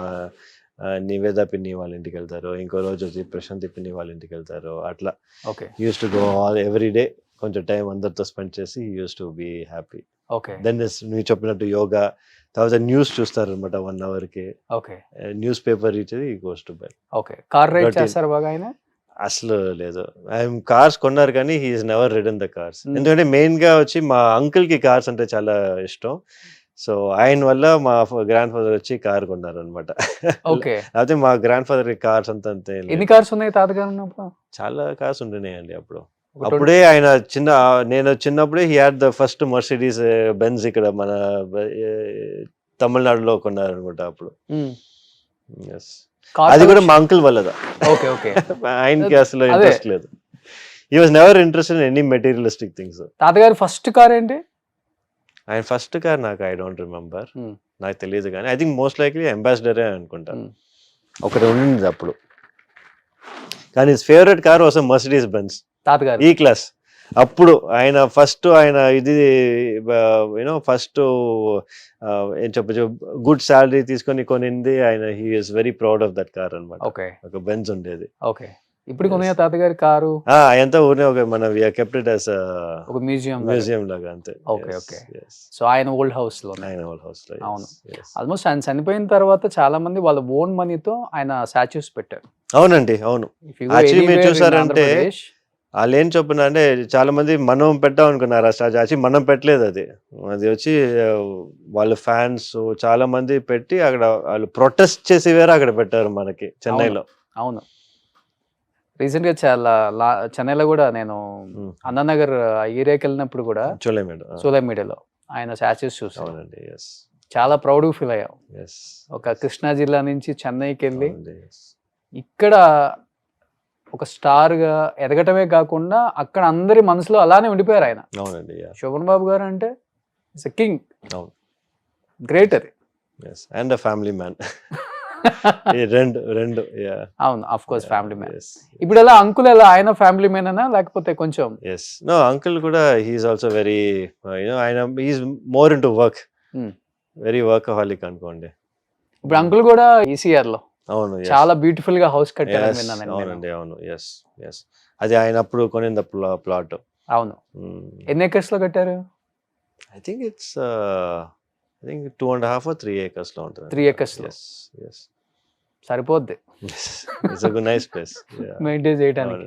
నివేద పిన్ని వాళ్ళ ఇంటికి వెళ్తారు, ఇంకో రోజు వచ్చి ప్రశాంతి పిన్ని వాళ్ళ ఇంటికి వెళ్తారు. అట్లా use to go all every day. కొంచెం టైం అందరితో స్పెండ్ చేసి use to be happy. Then నువ్వు చెప్పినట్టు యోగా, తర్వాత న్యూస్ చూస్తారు అనమాట 1 hour కి. న్యూస్ పేపర్ ఇచ్చేది goes to bed. Car ride చేస్తారు బాగా ఆయన? అసలు లేదు. ఆయన కార్స్ కొన్నారు కానీ he is never ridden the cars. ఎందుకంటే మెయిన్ గా వచ్చి మా అంకుల్ కి కార్స్ అంటే చాలా ఇష్టం. సో ఆయన వల్ల మా గ్రాండ్ ఫాదర్ వచ్చి కార్ కొన్నారు అనమాట. అయితే మా గ్రాండ్ ఫాదర్ కి కార్స్ అంతే. ఎన్ని కార్స్ ఉన్నాయి తాతగారు? చాలా కార్స్ ఉంటున్నాయండి అప్పుడు. అప్పుడే ఆయన నేను చిన్నప్పుడే he had the first Mercedes Benz ఇక్కడ మన తమిళనాడులో కొన్నారు అనమాట అప్పుడు. అది కూడా మా అంకుల్ వల్లదా. ఆయనకి అసలు ఇంట్రెస్ట్ లేదు. He was never interested in any materialistic things. తాతగారు ఫస్ట్ కార్ ఏంటి? ఆయన ఫస్ట్ కార్ నాకు ఐ డోంట్ రిమెంబర్, నాకు తెలియదు, కానీ ఐ థింక్ మోస్ట్ లైక్లీ అంబాసిడరే అనుకుంటాను. ఒకటి ఉండింది అప్పుడు. కానీ his favourite car was Mercedes Benz తాతగారు ఈ క్లాస్. అప్పుడు ఆయన ఇది యూనో ఫస్ట్ ఏం చెప్పచ్చు గుడ్ శాలరీ తీసుకొని కొనింది ఆయన. He is very proud of that car అనమాట. ఒక బెంజ్ ఉండేది. ఇప్పటికి ఉన్నాయా తాతగారి కారు? అదంతా ఊరినే ఒక మన కెప్ట్ ఇట్ యాస్ ఒక మ్యూజియం లాగా అంతే. Okay okay. సో ఆయన ఓల్డ్ హౌస్ లో ఆయన ఓల్డ్ హౌస్ లో. అవును. ఆల్మోస్ట్ ఆయన చనిపోయిన తర్వాత చాలా మంది వాళ్ళ ఓన్ మనీతో ఆయన స్టాచ్యూస్ పెట్టారు. అవునండి, అవును. యాక్చువల్లీ మీరు చూసారంటే వాళ్ళు ఏం చొప్పున అంటే చాలా మంది మనం పెట్టాం అనుకున్నారు ఆ స్టాచ్యూ. యాక్చువల్లీ మనం పెట్టలేదు, అది వచ్చి వాళ్ళ ఫ్యాన్స్ చాలా మంది పెట్టి అక్కడ వాళ్ళు ప్రొటెస్ట్ చేసి వేరే అక్కడ పెట్టారు మనకి చెన్నైలో. అవును, రీసెంట్ గా చాలా చెన్నైలో కూడా నేను అన్నానగర్ ఏరియాకి వెళ్ళినప్పుడు కూడా సోలై మీడియాలో ఆయన స్టాచ్యూస్ చూసాను. చాలా ప్రౌడ్ ఫీల్ అయ్యాం. ఒక కృష్ణా జిల్లా నుంచి చెన్నైకి వెళ్ళి ఇక్కడ ఒక స్టార్ గా ఎదగటమే కాకుండా అక్కడ అందరి మనసులో అలానే ఉండిపోయారు ఆయన. శోభన్ బాబు గారు అంటే కింగ్, గ్రేట్ అది. And family man. రెండు అవును, ఆఫ్ కోర్స్ ఫ్యామిలీ మ్యాన్. ఇప్పుడు ఎలా అంకుల్ ఎలా ఆయన ఫ్యామిలీ మ్యాన్ అనా లేకపోతే కొంచెం? నో, అంకుల్ కూడా హీఈస్ ఆల్సో వెరీ ఆయన he's more into work, very workaholic అనుకోండి. ఇప్పుడు అంకుల్ కూడా ఈసీఆర్ లో అవును చాలా బ్యూటిఫుల్ గా హౌస్ కట్టారని విన్నాను. అవునండి, అవును. అది ఆయన అప్పుడు కొనింద ప్లాట్. అవును. ఎన్ని ఎకర్స్ లో కట్టారు? I think it's 2.5 or 3 acres లో ఉంటుంది. 3 acres లో. సరిపోద్ది. It's a nice place. Maintain చేయడానికి.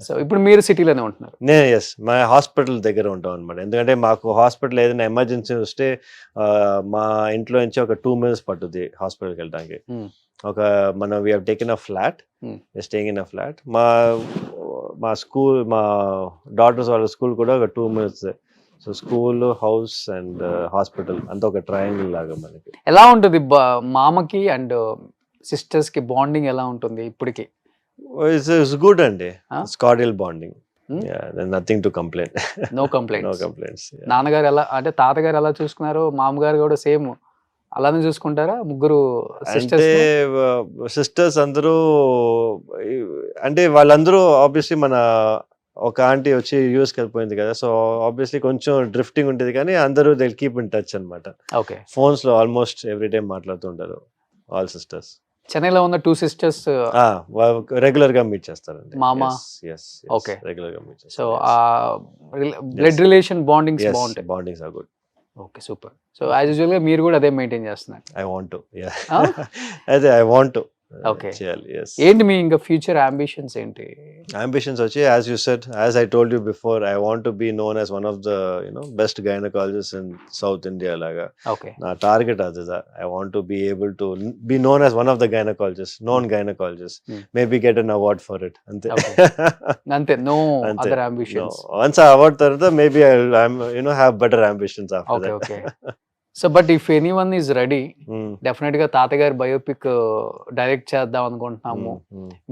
సో ఇప్పుడు మీరు సిటీలోనే ఉంటున్నారు? నేను మా హాస్పిటల్ దగ్గర ఉంటాం అనమాట. ఎందుకంటే మాకు హాస్పిటల్ ఏదైనా ఎమర్జెన్సీ వస్తే మా ఇంట్లో నుంచి ఒక 2 minutes పట్టుద్ది హాస్పిటల్కి వెళ్ళడానికి. మనం we have taken a flat, staying in a flat. మా స్కూల్, మా డాటర్స్ వాళ్ళ స్కూల్ కూడా ఒక 2 minutes. So school, house and hospital అంతా ఒక ట్రయాంగిల్ లాగా మనకి. ఎలా ఉంటుంది మామకి అండ్ సిస్టర్స్ కి బాండింగ్ ఎలా ఉంటుంది ఇప్పటికి? ఇట్స్ గుడ్ అండి. It's cordial bonding. Nothing to complaint. No complaints. No complaints. నాన్నగారు ఎలా అంటే తాతగారు ఎలా చూసుకున్నారు, మామగారు కూడా సేమ్ అలానే చూసుకుంటారా? ముగ్గురు సిస్టర్స్ అందరూ అంటే వాళ్ళందరూ ఆబ్వియస్లీ మన ఒక ఆంటీ వచ్చి యూఎస్కి వెళ్ళిపోయింది కదా, సో ఆబ్వియస్లీ కొంచెం డ్రిఫ్టింగ్ ఉంటుంది, కానీ అందరూ దే కీప్ ఇన్ టచ్ అనమాట. ఓకే. ఫోన్స్ లో ఆల్మోస్ట్ ఎవ్రీ టైం మాట్లాడుతుంటారు ఆల్ సిస్టర్స్. చెన్నైలో ఉన్న 2 sisters రెగ్యులర్ గా మీట్ చేస్తారండి. మామ. ఓకే, రెగ్యులర్ గా మీట్ చేస్తారు. సో బ్లడ్ రిలేషన్ బాండింగ్స్ బాగుంటాయి. Bondings are good. Okay, super. So as usual గా మీరు కూడా అదే మెయింటైన్ చేస్తున్నారు? I want to. అదే ఐ వాంట్ టు. ఓకే. ఏంటి మీ ఇంకా ఫ్యూచర్ అంబిషన్స్ ఏంటి? అంబిషన్స్ వచ్చి as you said, as I told you before, I want to be known as one of the best gynaecologist in South India లాగా. Okay. నా target అది. I want to be able to be known as one of the gynaecologist, known gynaecologist, maybe get an award for it. అంతే. అంతే. No other ambitions. Once ఆ award తర్వాత maybe I have better ambitions after that. Okay. So but if anyone is ready, definite గా తాతగారి biopic direct చేద్దాం అనుకుంటున్నాము.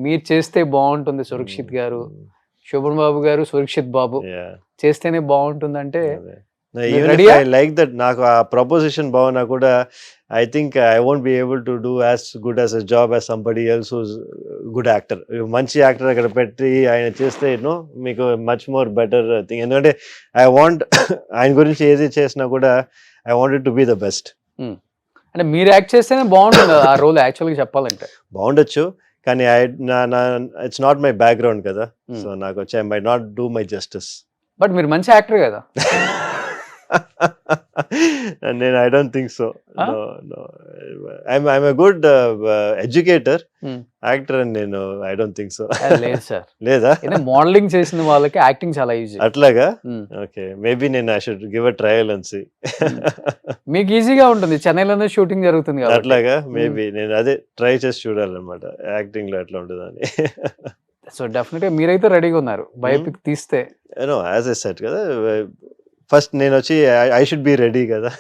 మీరు చేస్తే బాగుంటుంది. సురక్షిత్ గారు, శోభన్ బాబు గారు, సురక్షిత్ బాబు చేస్తేనే బాగుంటుంది అంటే ఐ లైక్ దట్. నాకు ఆ ప్రపోజిషన్ బాగున్నా కూడా I think I won't be able to do as good as a job as somebody else who's good actor. మంచి యాక్టర్ అక్కడ పెట్టి ఆయన చేస్తే మీకు మచ్ మోర్ బెటర్ థింగ్. ఎందుకంటే ఐ వాంట్ ఆయన గురించి ఏది చేసినా కూడా I wanted to be the best. అంటే మీరు యాక్ట్ చేస్తేనే బాగుంటుంది ఆ రోల్. యాక్చువల్గా చెప్పాలంటే బాగుండొచ్చు, కానీ ఇట్స్ నాట్ మై బ్యాక్గ్రౌండ్ కదా. సో నాకు వచ్చి I might not do my justice. But మీరు మంచి యాక్టర్ కదా. నేను I don't think so. I'm a good educator, actor అని నేను ఐ డోంట్ థింక్ సో. లేదు సార్. లేదా? మోడలింగ్ చేసిన వాళ్ళకి యాక్టింగ్ చాలా ఈజీ. అట్లాగా? ఓకే, మేబీ నేను I should give a trial and see. మీకు ఈజీగా ఉంటుంది, చెన్నైలోనే షూటింగ్ జరుగుతుంది కదా. అట్లాగా? మేబీ నేను అదే ట్రై చేసి చూడాలన్నమాట యాక్టింగ్ లో ఎట్లా ఉంటుందని. సో డెఫినెట్ గా మీరైతే రెడీగా ఉన్నారు బయోపిక్ తీస్తే. యాజ్ ఐ సెడ్ కదా, ఫస్ట్ నేను వచ్చి ఐ షుడ్ బి రెడీ కదా.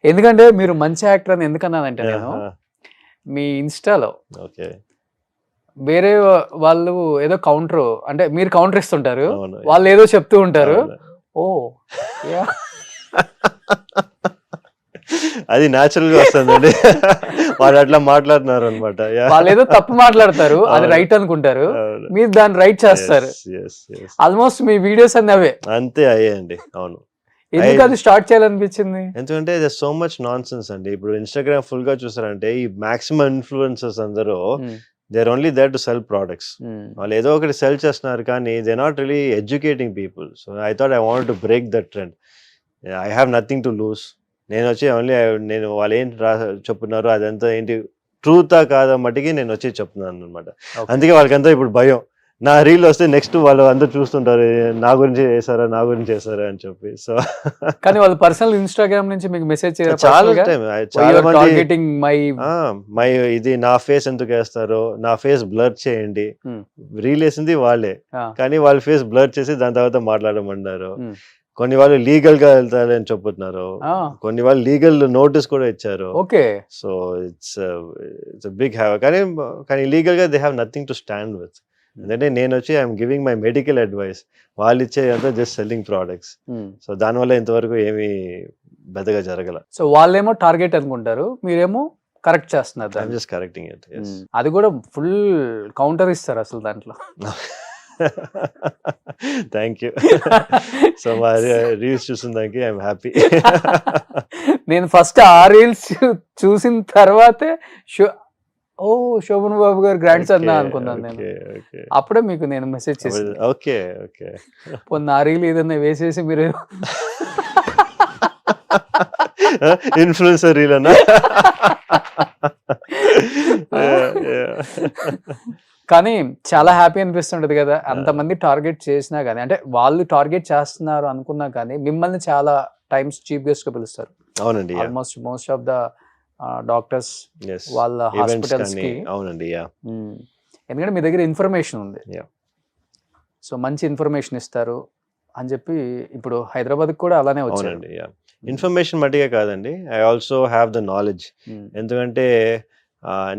ఎందుకంటే మీరు మంచి యాక్టర్ అని ఎందుకన్నానంటే, నేను మీ ఇన్స్టాలో వేరే వాళ్ళు ఏదో కౌంటర్ అంటే మీరు కౌంటర్ ఇస్తుంటారు, వాళ్ళు ఏదో చెప్తూ ఉంటారు. ఓ అది న్యాచురల్ గా వస్తుందండి. వాళ్ళు అట్లా మాట్లాడుతున్నారు అనమాట. వాళ్ళు ఏదో తప్పు మాట్లాడతారు, అది రైట్ అనుకుంటారు, మీరు దాన్ని రైట్ చేస్తారు. ఆల్మోస్ట్ మీ వీడియోస్ అన్ని అవే. అంతే అయ్యాయండి. అవును. ఎందుకు అది స్టార్ట్ చేయాలనిపించింది? ఎందుకంటే సో మచ్ నాన్ సెన్స్ అండి. ఇప్పుడు ఇన్స్టాగ్రామ్ ఫుల్ గా చూసారంటే ఈ మాక్సిమం ఇన్ఫ్లుయెన్సర్స్ అందరూ they are only there to sell products. వాళ్ళు ఏదో ఒకటి సెల్ చేస్తున్నారు కానీ they not really educating people. So I thought I want to break that trend. I have nothing to lose. నేను వచ్చి ఓన్లీ నేను వాళ్ళు ఏంటి చెప్తున్నారు అదంతా ఏంటి ట్రూతా కాదా మట్టికి నేను వచ్చి చెప్తున్నాను అనమాట. అందుకే వాళ్ళకంతా ఇప్పుడు భయం. నా రీల్ వస్తే నెక్స్ట్ వాళ్ళు అందరూ చూస్తుంటారు నా గురించి చేశారా అని చెప్పి. సో కానీ వాళ్ళు పర్సనల్ ఇన్స్టాగ్రామ్ నుంచి మీకు మెసేజ్ చాలా టైం చాలా మంది మై ఇది నా ఫేస్ ఎందుకు వేస్తారో, నా ఫేస్ బ్లర్ చేయండి. రీల్ వేసింది వాళ్ళే కానీ వాళ్ళ ఫేస్ బ్లర్ చేసి దాని తర్వాత మాట్లాడమన్నారు. కొన్ని వాళ్ళు లీగల్ గా వెళ్తారని చెప్తున్నారు, కొన్ని వాళ్ళు లీగల్ నోటీస్ కూడా ఇచ్చారు. Okay, so it's big have. కానీ లీగల్ గా they have nothing to stand with. ఎందుకంటే నేను వచ్చి I'm giving my medical advice, వాళ్ళు ఇచ్చే అంతా జస్ట్ సెల్లింగ్ ప్రోడక్ట్స్. సో దానివల్ల ఇంతవరకు ఏమీ పెద్దగా జరగల. సో వాళ్ళేమో టార్గెట్ అనుకుంటారు, మీరేమో కరెక్ట్ చేస్తున్నారు. I'm just correcting it. అది కూడా ఫుల్ కౌంటర్ ఇస్తారు అసలు దాంట్లో. Thank you. సో మా రీల్స్ చూసిన దానికి ఐఎమ్ హ్యాపీ. నేను ఫస్ట్ ఆ రీల్స్ చూసిన తర్వాతే శోభన్ బాబు గారు గ్రాండ్ సన్ అనుకున్నాను నేను. అప్పుడే మీకు నేను మెసేజ్ చేశాను. ఓకే ఓకే, పొన్న ఆ రీల్ ఏదన్నా వేసేసి మీరు ఇన్ఫ్లుయెన్సర్ రీల్ అన్నా. కానీ చాలా హ్యాపీ అనిపిస్తుంటది కదా, అంతమంది టార్గెట్ చేసినా కానీ, అంటే వాళ్ళు టార్గెట్ చేస్తున్నారు అనుకున్నా కానీ మిమ్మల్ని చాలా టైమ్స్ చీఫ్ గెస్ట్ గా పిలుస్తారు. అవునండి, almost most of the doctors వాళ్ళ హాస్పిటల్స్ కి. అవునండి, ఎందుకంటే మీ దగ్గర ఇన్ఫర్మేషన్ ఉంది, సో మంచి ఇన్ఫర్మేషన్ ఇస్తారు అని చెప్పి ఇప్పుడు హైదరాబాద్ కూడా అలానే వచ్చారండి. ఇన్ఫర్మేషన్ మట్టిగా కాదండి, I also have the knowledge. ఎందుకంటే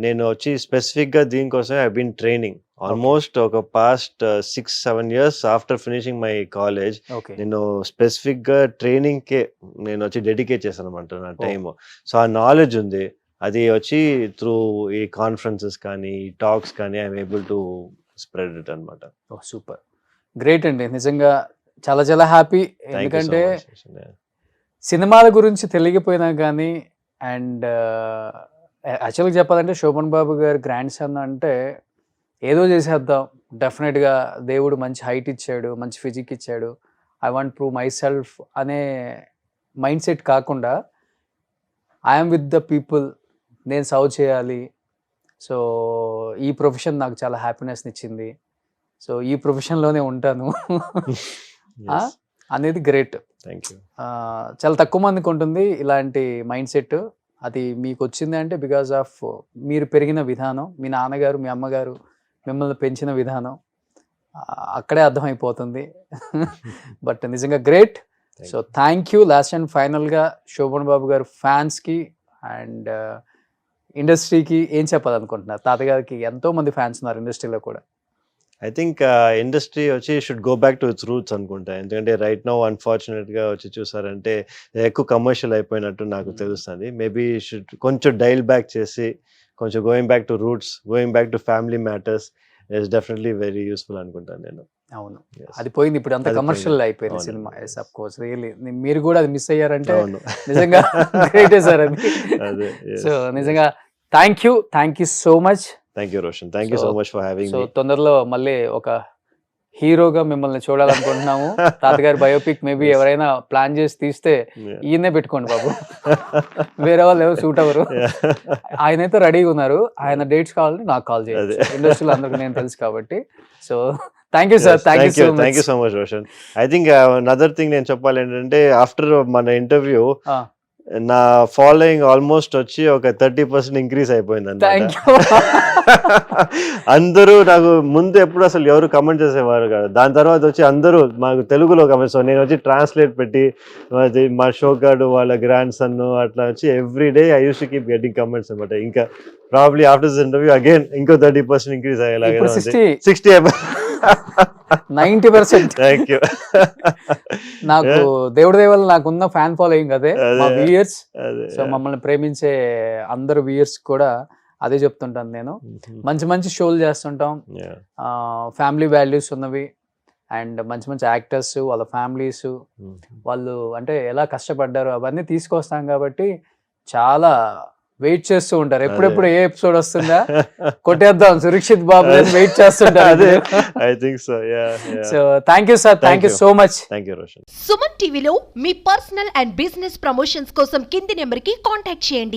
నేను వచ్చి స్పెసిఫిక్గా దీనికోసం ఐ బీన్ ట్రైనింగ్ ఆల్మోస్ట్ ఒక past 6-7 years after finishing my college. నేను స్పెసిఫిక్గా ట్రైనింగ్కే నేను వచ్చి డెడికేట్ చేశాను అనమాట నా టైమ్. సో ఆ నాలెడ్జ్ ఉంది, అది వచ్చి త్రూ ఈ కాన్ఫరెన్సెస్ కానీ ఈ టాక్స్ కానీ I'm able to spread it అనమాట. సూపర్, గ్రేట్ అండి, నిజంగా చాలా చాలా హ్యాపీ. ఎందుకంటే సినిమాల గురించి తెలియకపోయినా కానీ, అండ్ యాక్చువల్గా చెప్పాలంటే శోభన్ బాబు గారు గ్రాండ్ సన్ అంటే ఏదో చేసేద్దాం, డెఫినెట్గా దేవుడు మంచి హైట్ ఇచ్చాడు, మంచి ఫిజిక్ ఇచ్చాడు, I want prove my self అనే మైండ్ సెట్ కాకుండా ఐఎమ్ విత్ ద పీపుల్, నేను సర్వ్ చేయాలి, సో ఈ ప్రొఫెషన్ నాకు చాలా హ్యాపీనెస్ని ఇచ్చింది, సో ఈ ప్రొఫెషన్లోనే ఉంటాను అనేది గ్రేట్. చాలా తక్కువ మందికి ఉంటుంది ఇలాంటి మైండ్ సెట్. అది మీకు వచ్చింది అంటే బికాజ్ ఆఫ్ మీరు పెరిగిన విధానం, మీ నాన్నగారు మీ అమ్మగారు మిమ్మల్ని పెంచిన విధానం, అక్కడే అర్థమైపోతుంది. బట్ నిజంగా great. So thank you. Last and ఫైనల్గా శోభన్ బాబు గారు ఫ్యాన్స్కి అండ్ ఇండస్ట్రీకి ఏం చెప్పాలనుకుంటున్నారు? తాతగారికి ఎంతో మంది ఫ్యాన్స్ ఉన్నారు ఇండస్ట్రీలో కూడా. ఐ థింక్ ఇండస్ట్రీ వచ్చి should go back to it's roots అనుకుంటా. ఎందుకంటే రైట్ నౌ అన్ఫార్చునేట్గా వచ్చి చూసారంటే ఎక్కువ కమర్షియల్ అయిపోయినట్టు నాకు తెలుస్తుంది. మేబీ షుడ్ కొంచెం డైల్ బ్యాక్ చేసి కొంచెం going back to roots, going back to family matters is definitely very useful అనుకుంటాను నేను. అవును, అది పోయింది, ఇప్పుడు అంత కమర్షియల్ అయిపోయింది సినిమా. ఎస్ ఆఫ్ కోర్స్, రియల్లీ మీరు కూడా అది మిస్ అయ్యారంటే నిజంగా గ్రేటే సార్ అది. సో నిజంగా thank you so much. Thank you Roshan, thank you so much for having me. So తొందరలో మళ్ళీ ఒక హీరోగా మిమ్మల్ని చూడాలనుకుంటున్నాము. తాతగారి బయోపిక్ మేబీ ఎవరైనా ప్లాన్ చేసి తీస్తే ఈయనే పెట్టుకోండి బాబు, వేరే వాళ్ళు ఎవరు సూట్ అవ్వరు. ఆయన అయితే రెడీగా ఉన్నారు, ఆయన డేట్స్ కావాలంటే నాకు కాల్ చేయాలి, ఇండస్ట్రీలో అందరికి నేను తెలుసు కాబట్టి. So thank you sir, thank you so much Roshan. I think another thing నేను చెప్పాలి ఏంటంటే ఆఫ్టర్ మన ఇంటర్వ్యూ నా ఫాలోయింగ్ ఆల్మోస్ట్ వచ్చి ఒక 30% ఇంక్రీజ్ అయిపోయింది అన్నమాట. అందరూ నాకు ముందు ఎప్పుడు అసలు ఎవరు కమెంట్ చేసేవారు కదా, దాని తర్వాత వచ్చి అందరూ మాకు తెలుగులో కమెంట్స్. నేను వచ్చి ట్రాన్స్లేట్ పెట్టి మా షోగాడు వాళ్ళ గ్రాండ్ సన్ అట్లా వచ్చి every day I use to keep getting comments అనమాట. ఇంకా probably after this interview again ఇంకో 30% ఇంక్రీజ్ అయ్యేలాగా 60 90%. Thank you. నాకు దేవుడి దయ వల్ల నాకున్న ఫ్యాన్ ఫాలోయింగ్ అదే, మా వ్యూయర్స్. సో మమ్మల్ని ప్రేమించే అందరు వ్యూయర్స్ కూడా అదే చెప్తుంటాను నేను. మంచి మంచి షోలు చేస్తుంటాం, ఫ్యామిలీ వాల్యూస్ ఉన్నవి, అండ్ మంచి మంచి యాక్టర్స్ వాళ్ళ ఫ్యామిలీస్ వాళ్ళు అంటే ఎలా కష్టపడ్డారు అవన్నీ తీసుకొస్తాం కాబట్టి చాలా వెయిట్ చేస్తూ ఉంటారు ఎప్పుడెప్పుడు ఏ ఎపిసోడ్ వస్తుందా కొట్టేద్దాం సురక్షిత్ బాబు అని వెయిట్ చేస్తుంటారు అదే I think so so thank you sir thank you so much thank you Roshan. Suman టీవీలో మీ పర్సనల్ అండ్ బిజినెస్ ప్రమోషన్స్ కోసం కింది నెంబర్కి కాంటాక్ట్ చేయండి.